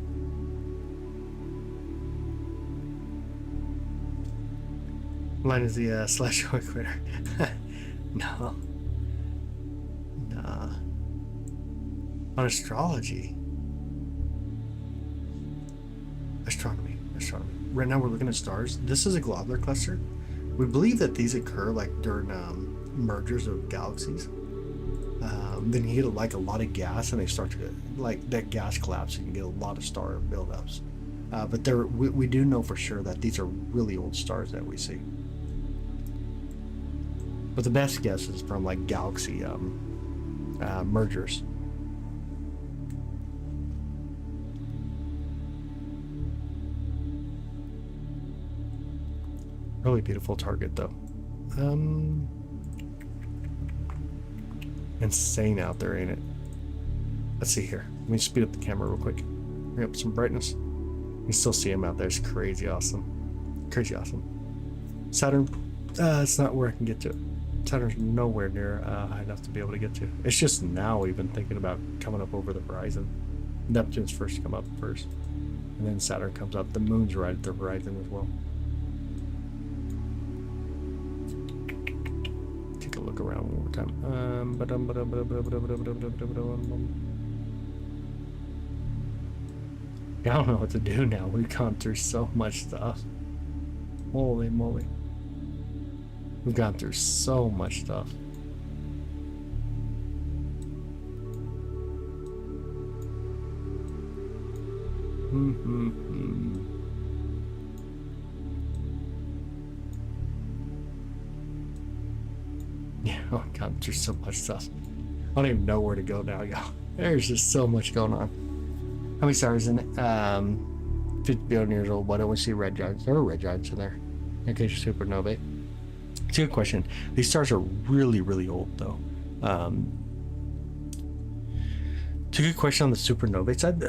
Mine is the slash equator. No. Nah. On astrology. Astronomy. Right now we're looking at stars. This is a globular cluster. We believe that these occur like during mergers of galaxies. Then you get like a lot of gas, and they start to get like that gas collapse, and you get a lot of star buildups. But we do know for sure that these are really old stars that we see. But the best guess is from like galaxy mergers. Really beautiful target though. Insane out there, ain't it? Let's see here. Let me speed up the camera real quick. Bring up some brightness. You still see him out there. It's crazy awesome. Crazy awesome. Saturn, it's not where I can get to it. Saturn's nowhere near high enough to be able to get to. It's just now even thinking about coming up over the horizon. Neptune's first to come up first. And then Saturn comes up. The moon's right at the horizon as well. Take a look around one more time. I don't know what to do now. We've gone through so much stuff. Holy moly. We've gone through so much stuff. Yeah, I've gone through so much stuff. I don't even know where to go now, y'all. There's just so much going on. How many stars in it? 50 billion years old. Why don't we see red giants? There are red giants in there. In case you're supernovae. It's a good question. These stars are really, really old, though. It's a good question on the supernovae side.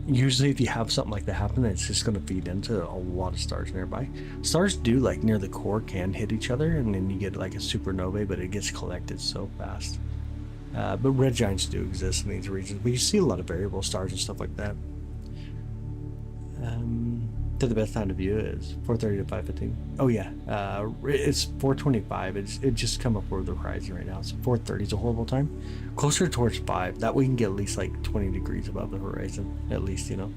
usually if you have something like that happen, it's just going to feed into a lot of stars nearby. Stars do, like near the core, can hit each other, and then you get like a supernovae, but it gets collected so fast. But red giants do exist in these regions. We see a lot of variable stars and stuff like that. To the best time to view is 4:30 to 5:15. Oh yeah, it's 4:25. It just come up over the horizon right now. So 4:30 is a horrible time. Closer towards 5. That way we can get at least like 20 degrees above the horizon, at least, you know.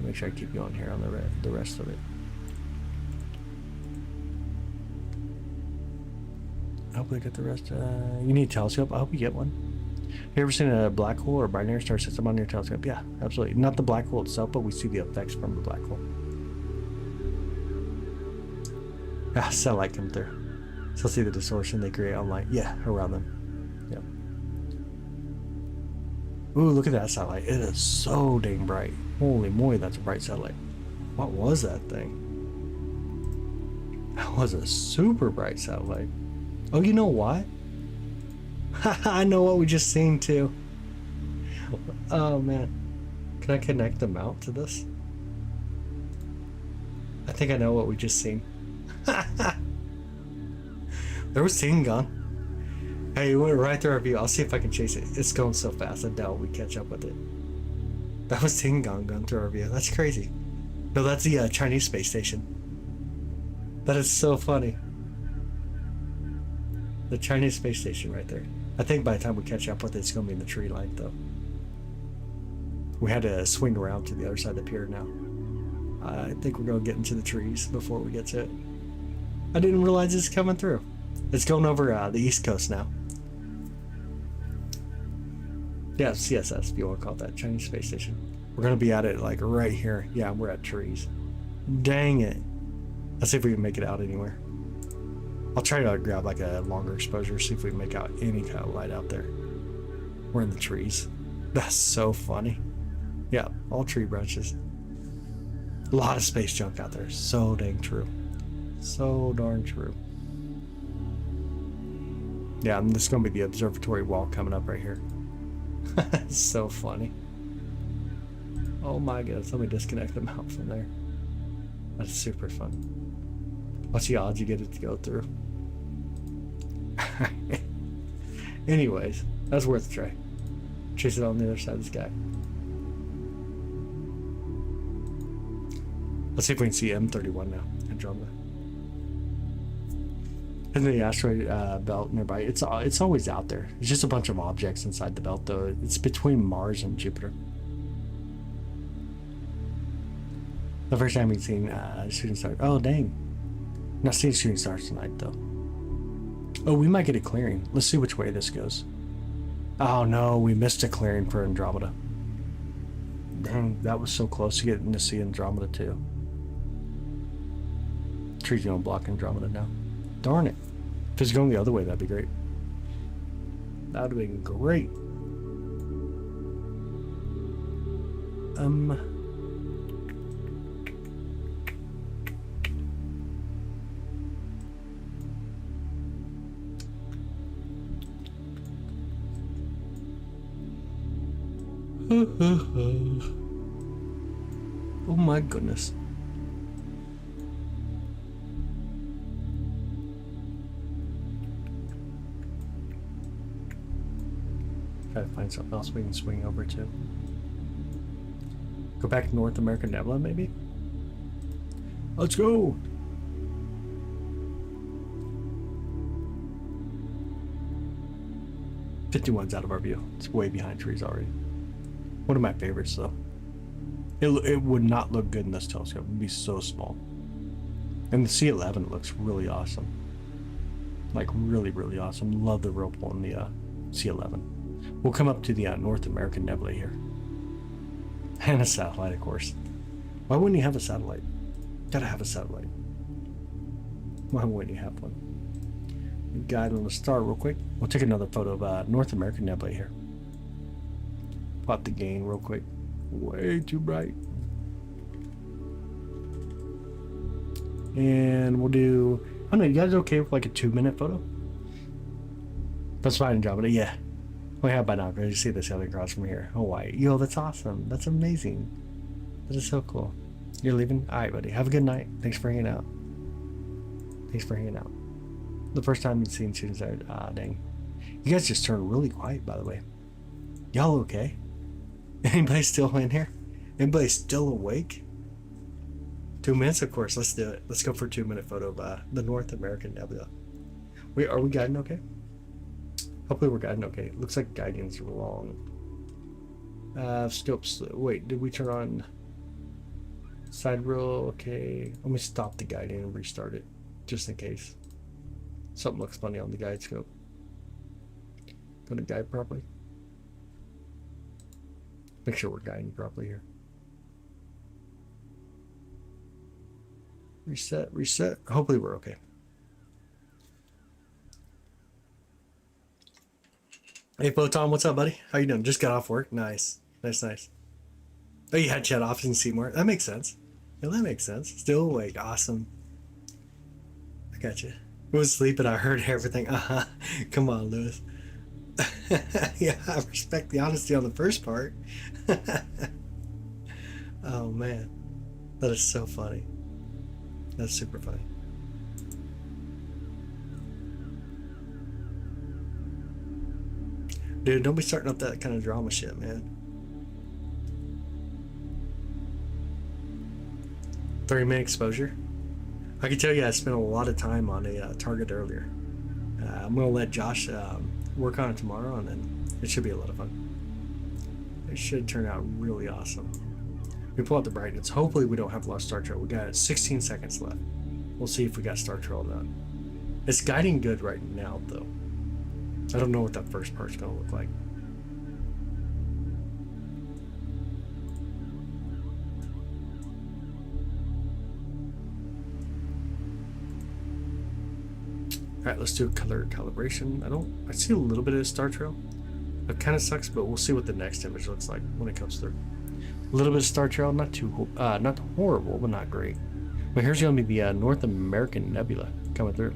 Make sure I keep going here on the rest of it. I hope I get the rest. You need a telescope. I hope you get one. Have you ever seen a black hole or binary star system on your telescope? Yeah, absolutely. Not the black hole itself, but we see the effects from the black hole. Ah, satellite come through. So see the distortion they create on light. Yeah, around them. Yep. Ooh, look at that satellite. It is so dang bright. Holy moly, that's a bright satellite. What was that thing? That was a super bright satellite. Oh, you know what? I know what we just seen too. Oh man. Can I connect the mount to this? I think I know what we just seen. There was Tingon. Hey, it went right through our view. I'll see if I can chase it. It's going so fast, I doubt we catch up with it. That was Tingon going through our view. That's crazy. No, that's the Chinese space station. That is so funny. The Chinese space station right there. I think by the time we catch up with it, it's going to be in the tree line, though. We had to swing around to the other side of the pier now. I think we're going to get into the trees before we get to it. I didn't realize it's coming through. It's going over the east coast now. Yeah, CSS, if you want to call it that, Chinese space station. We're going to be at it like right here. Yeah, we're at trees. Dang it. Let's see if we can make it out anywhere. I'll try to grab like a longer exposure, see if we can make out any kind of light out there. We're in the trees. That's so funny. Yeah, all tree branches. A lot of space junk out there. So dang true. So darn true. Yeah, and this is going to be the observatory wall coming up right here. It's so funny. Oh my goodness, let me disconnect them out from there. That's super fun. What's the odds you get it to go through? Anyways, that's worth a try. Chase it on the other side of the sky. Let's see if we can see M31 now, Andromeda. And the asteroid belt nearby, it's always out there. It's just a bunch of objects inside the belt, though. It's between Mars and Jupiter. The first time we've seen shooting stars. Oh dang! Not seeing shooting stars tonight though. Oh, we might get a clearing. Let's see which way this goes. Oh no, we missed a clearing for Andromeda. Dang, that was so close to getting to see Andromeda too. Trees don't block Andromeda now. Darn it. If it's going the other way, that'd be great. That would have been great. Oh my goodness. Try to find something else we can swing over to. Go back to North American Nebula, maybe? Let's go! '51's out of our view. It's way behind trees already. One of my favorites, though. It would not look good in this telescope. It would be so small. And the C11 looks really awesome. Like, really, really awesome. Love the rope on the C11. We'll come up to the North American Nebula here. And a satellite, of course. Why wouldn't you have a satellite? Gotta have a satellite. Why wouldn't you have one? Guide on the star real quick. We'll take another photo of North American Nebula here. Pop the gain real quick. Way too bright. And we'll do... I don't know, you guys okay with like a 2-minute photo? That's fine, Andromeda. Yeah. We have binoculars. You see the sailing across from here. Hawaii. Yo, that's awesome. That's amazing. That is so cool. You're leaving? All right, buddy. Have a good night. Thanks for hanging out. Thanks for hanging out. The first time you've seen students there. Ah, dang. You guys just turned really quiet, by the way. Y'all okay? Anybody still in here? Anybody still awake? 2 minutes, of course. Let's do it. Let's go for a 2-minute photo of the North American Nebula. Wait, are we guiding okay? Hopefully we're guiding okay. Looks like guiding's wrong. Scopes. Wait, did we turn on side reel? Okay. Let me stop the guiding and restart it, just in case something looks funny on the guide scope. Go to guide properly. Make sure we're guiding properly here. Reset, reset. Hopefully we're okay. Hey Photon, what's up, buddy? How you doing? Just got off work. Nice, nice, nice. Oh, you had chat off and see more. That makes sense. Yeah, that makes sense. Still awake. Awesome. I got you. I was sleeping. I heard everything. Come on, Lewis. Yeah, I respect the honesty on the first part. Oh man, that is so funny. That's super funny. Dude, don't be starting up that kind of drama shit, man. 30-minute exposure. I can tell you I spent a lot of time on a target earlier. I'm going to let Josh work on it tomorrow, and then it should be a lot of fun. It should turn out really awesome. We pull out the brightness. Hopefully we don't have a lot of star trail. We got 16 seconds left. We'll see if we got star trail or not. It's guiding good right now, though. I don't know what that first part's going to look like. Alright, let's do a color calibration. I see a little bit of star trail. It kind of sucks, but we'll see what the next image looks like when it comes through. A little bit of star trail, not horrible, but not great. But here's going to be the North American Nebula coming through.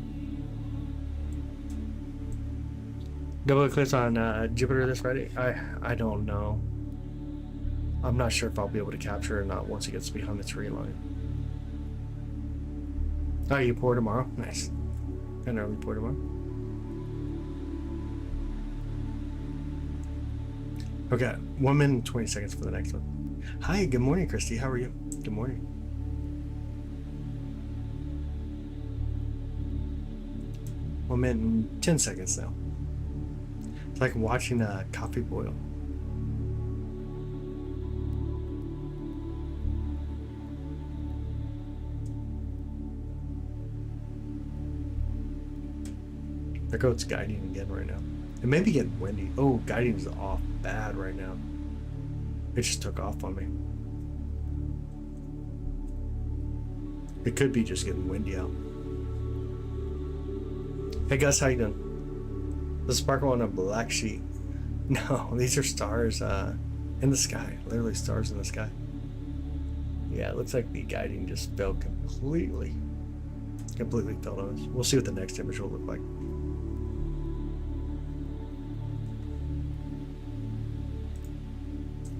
Double eclipse on Jupiter this Friday? I don't know. I'm not sure if I'll be able to capture it or not once it gets behind the tree line. Oh, you pour tomorrow? Nice. An early pour tomorrow. Okay, 1 minute and 20 seconds for the next one. Hi, good morning, Christy. How are you? Good morning. One minute and 10 seconds now. It's like watching a coffee boil. There goes guiding again right now. It may be getting windy. Oh, guiding is off bad right now. It just took off on me. It could be just getting windy out. Hey guys, how you doing? The sparkle on a black sheet. No, these are stars in the sky. Literally stars in the sky. Yeah, it looks like the guiding just failed completely. Completely failed on us. We'll see what the next image will look like.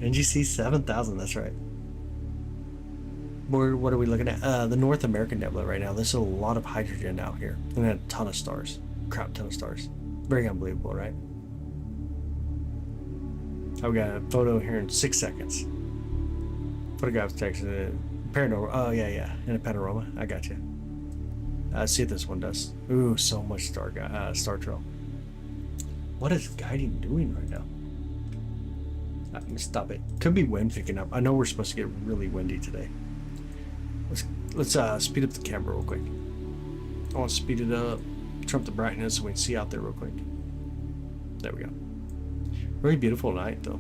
NGC 7000, that's right. What are we looking at? The North American Nebula right now. There's a lot of hydrogen out here. And then a ton of stars. Crap ton of stars. Very unbelievable, right? I've got a photo here in 6 seconds. Photograph text. Panorama. Oh, yeah. In a panorama. I got you. See what this one does. Ooh, so much star trail. What is guiding doing right now? Let me stop it. Could be wind picking up. I know we're supposed to get really windy today. Let's speed up the camera real quick. I want to speed it up, turn up the brightness so we can see out there real quick. There we go. Very beautiful night though.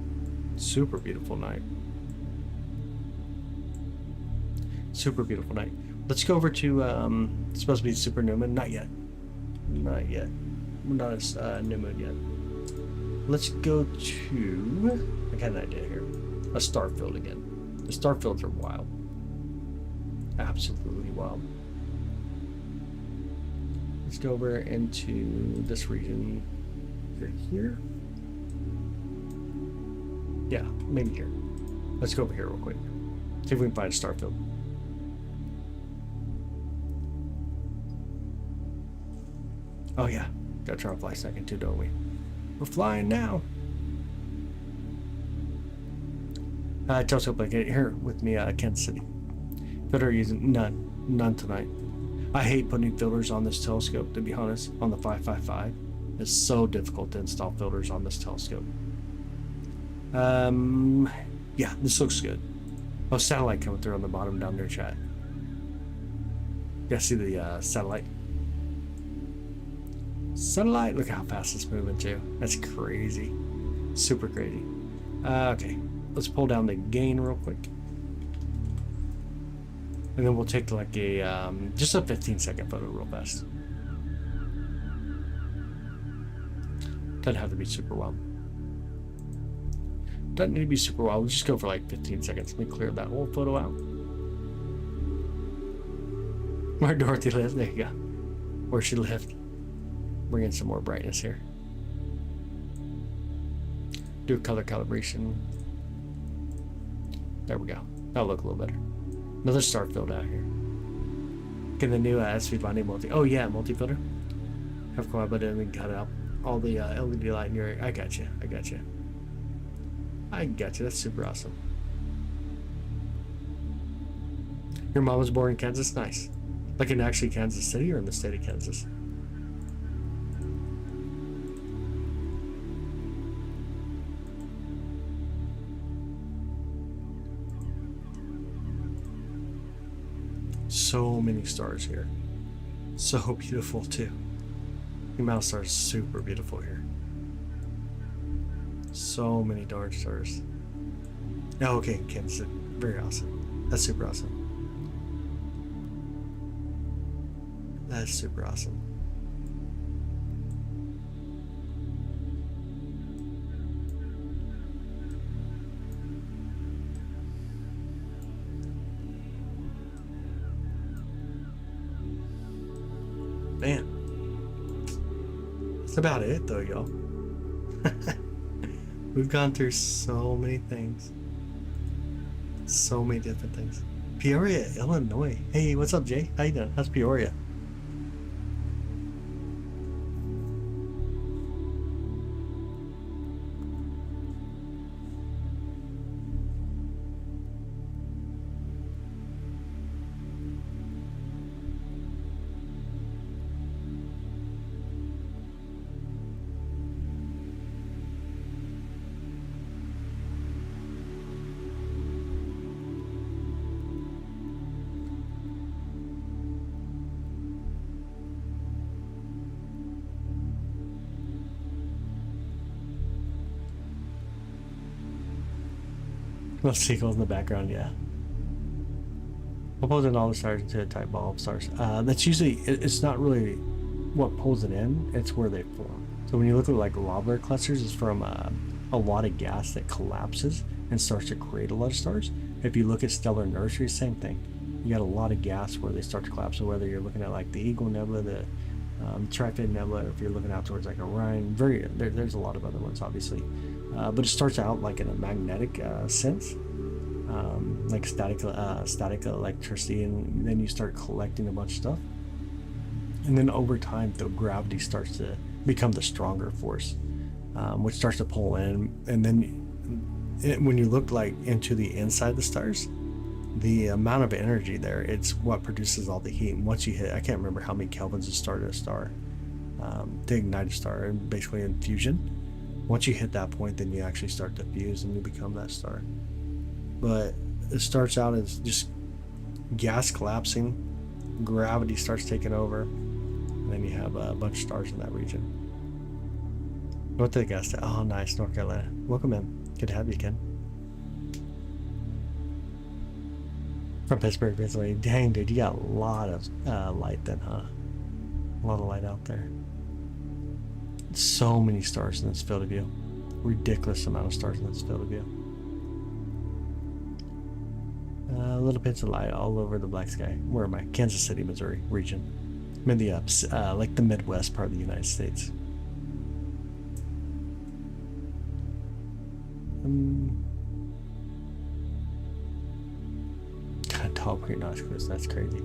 Super beautiful night. Super beautiful night. Let's go over to it's supposed to be supernoon. Not yet. Not yet. We're not as new moon yet. Let's go to, I got an idea here. A star field again. The star fields are wild. Absolutely wild. Let's go over into this region right here. Yeah, maybe here. Let's go over here real quick. See if we can find a star field. Oh yeah, gotta try to fly second too, don't we? We're flying now. Telescope like here with me, Kansas City. Filter using none tonight. I hate putting filters on this telescope, to be honest, on the 555. It's so difficult to install filters on this telescope. Yeah, this looks good. Oh, satellite coming through on the bottom down there, chat. You guys see the satellite? Satellite, look how fast it's moving too. That's crazy. Super crazy. Okay, let's pull down the gain real quick. And then we'll take like a, just a 15-second photo real fast. Doesn't have to be super well. Doesn't need to be super well. We'll just go for like 15 seconds. Let me clear that whole photo out. Where Dorothy lived, there you go. Where she lived. Bring in some more brightness here. Do a color calibration. There we go. That'll look a little better. Another star field out here. Get the new SV405 multi. Oh yeah, multi filter. Have come out, but then cut out all the LED light in your. I got you. I got you. I got you. That's super awesome. Your mom was born in Kansas. Nice. Like in actually Kansas City or in the state of Kansas? So many stars here. So beautiful too. The amount of stars is super beautiful here. So many darn stars. Oh, okay, Kansas City. Very awesome. That's super awesome. That's super awesome. Man, that's about it though, y'all. We've gone through so many things. So many different things. Peoria, Illinois. Hey, what's up, Jay? How you doing? How's Peoria? Little seagulls in the background, yeah. We'll pulls in all the stars into a tight ball of stars. That's usually, it's not really what pulls it in, it's where they form. So when you look at like lava clusters, it's from a lot of gas that collapses and starts to create a lot of stars. If you look at stellar nurseries, same thing. You got a lot of gas where they start to collapse. So whether you're looking at like the Eagle Nebula, the Trifid Nebula, or if you're looking out towards like Orion, there's a lot of other ones, obviously. But it starts out like in a magnetic sense, like static electricity, and then you start collecting a bunch of stuff. And then over time, the gravity starts to become the stronger force, which starts to pull in. And then when you look like into the inside of the stars, the amount of energy there, it's what produces all the heat. And once you hit, I can't remember how many kelvins to start a star, to ignite a star, and basically in fusion. Once you hit that point, then you actually start to fuse and you become that star. But it starts out as just gas collapsing, gravity starts taking over, and then you have a bunch of stars in that region. What did the guys say? Oh, nice, North Carolina. Welcome in. Good to have you, Ken. From Pittsburgh, Pennsylvania. Dang, dude, you got a lot of light then, huh? A lot of light out there. So many stars in this field of view. Ridiculous amount of stars in this field of view. Little bits of light all over the black sky. Where am I? Kansas City, Missouri region. I'm in the like the Midwest part of the United States. Top of your nostrils, that's crazy.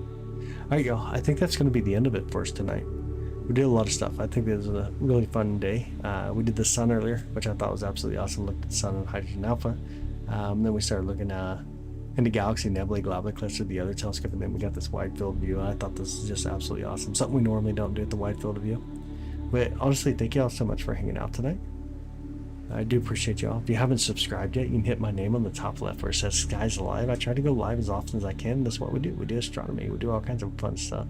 Alright, y'all, I think that's going to be the end of it for us tonight. We did a lot of stuff. I think it was a really fun day. We did the sun earlier, which I thought was absolutely awesome. Looked at the sun and hydrogen alpha. Then we started looking into Galaxy Nebula Globular Cluster, the other telescope, and then we got this wide field view. I thought this was just absolutely awesome. Something we normally don't do at the wide field of view. But honestly, thank you all so much for hanging out tonight. I do appreciate y'all. If you haven't subscribed yet, you can hit my name on the top left where it says Skies Alive. I try to go live as often as I can. That's what we do. We do astronomy. We do all kinds of fun stuff.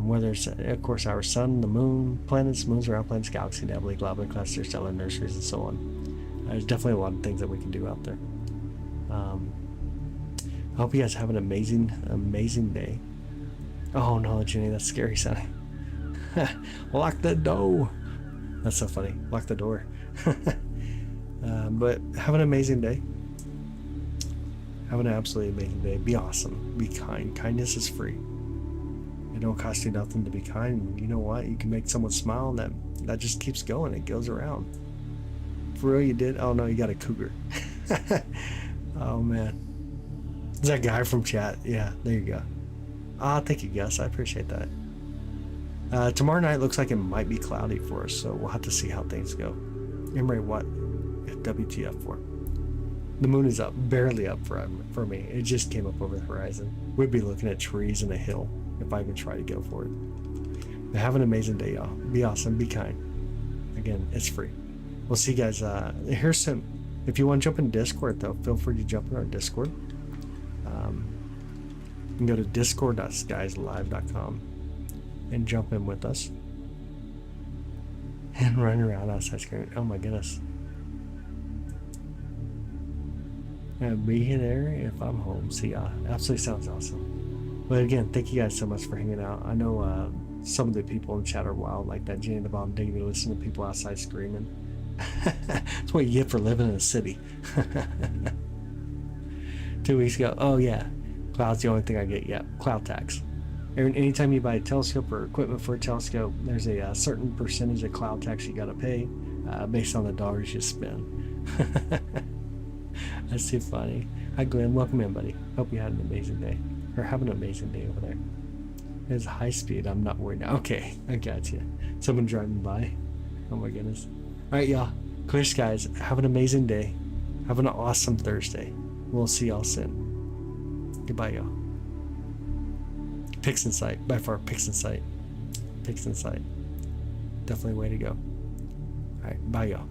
Whether it's, of course, our sun, the moon, planets, moons around planets, galaxy, nebulae, globular clusters, stellar nurseries, and so on. There's definitely a lot of things that we can do out there. I hope you guys have an amazing day. Oh no, Jenny, that's scary sounding. Lock the door. That's so funny. Lock the door. But have an amazing day. Have an absolutely amazing day. Be awesome. Be kind. Kindness is free. It don't cost you nothing to be kind. You know what? You can make someone smile, and that just keeps going. It goes around. For real, you did? Oh no, you got a cougar. Oh man. Is that guy from chat? Yeah, there you go. Thank you, Gus. I appreciate that. Tomorrow night looks like it might be cloudy for us, so we'll have to see how things go. Emery, what? WTF for? The moon is up, barely up for me. It just came up over the horizon. We'd be looking at trees and a hill if I even try to go for it. But have an amazing day, y'all. Be awesome. Be kind. Again, it's free. We'll see you guys. Here's some. If you want to jump in Discord, though, feel free to jump in our Discord. You can go to discord.skieslive.com and jump in with us and run around outside screaming. Oh my goodness. And be there if I'm home. See ya. Absolutely sounds awesome. But again, thank you guys so much for hanging out. I know some of the people in chat are wild, like that Jenny the Bomb digging to listen to people outside screaming. That's what you get for living in a city. 2 weeks ago. Oh yeah. Cloud's the only thing I get. Yeah, cloud tax. Anytime you buy a telescope or equipment for a telescope, there's a certain percentage of cloud tax you got to pay based on the dollars you spend. That's too funny. Hi Glenn, welcome in, buddy. Hope you had an amazing day, or have an amazing day over there. It's high speed. I'm not worried now. Okay, I got you. Someone driving by. Oh my goodness. All right, y'all. Clear skies. Have an amazing day. Have an awesome Thursday. We'll see y'all soon. Goodbye, y'all. Picks in sight. By far, picks in sight. Picks in sight. Definitely way to go. All right, bye, y'all.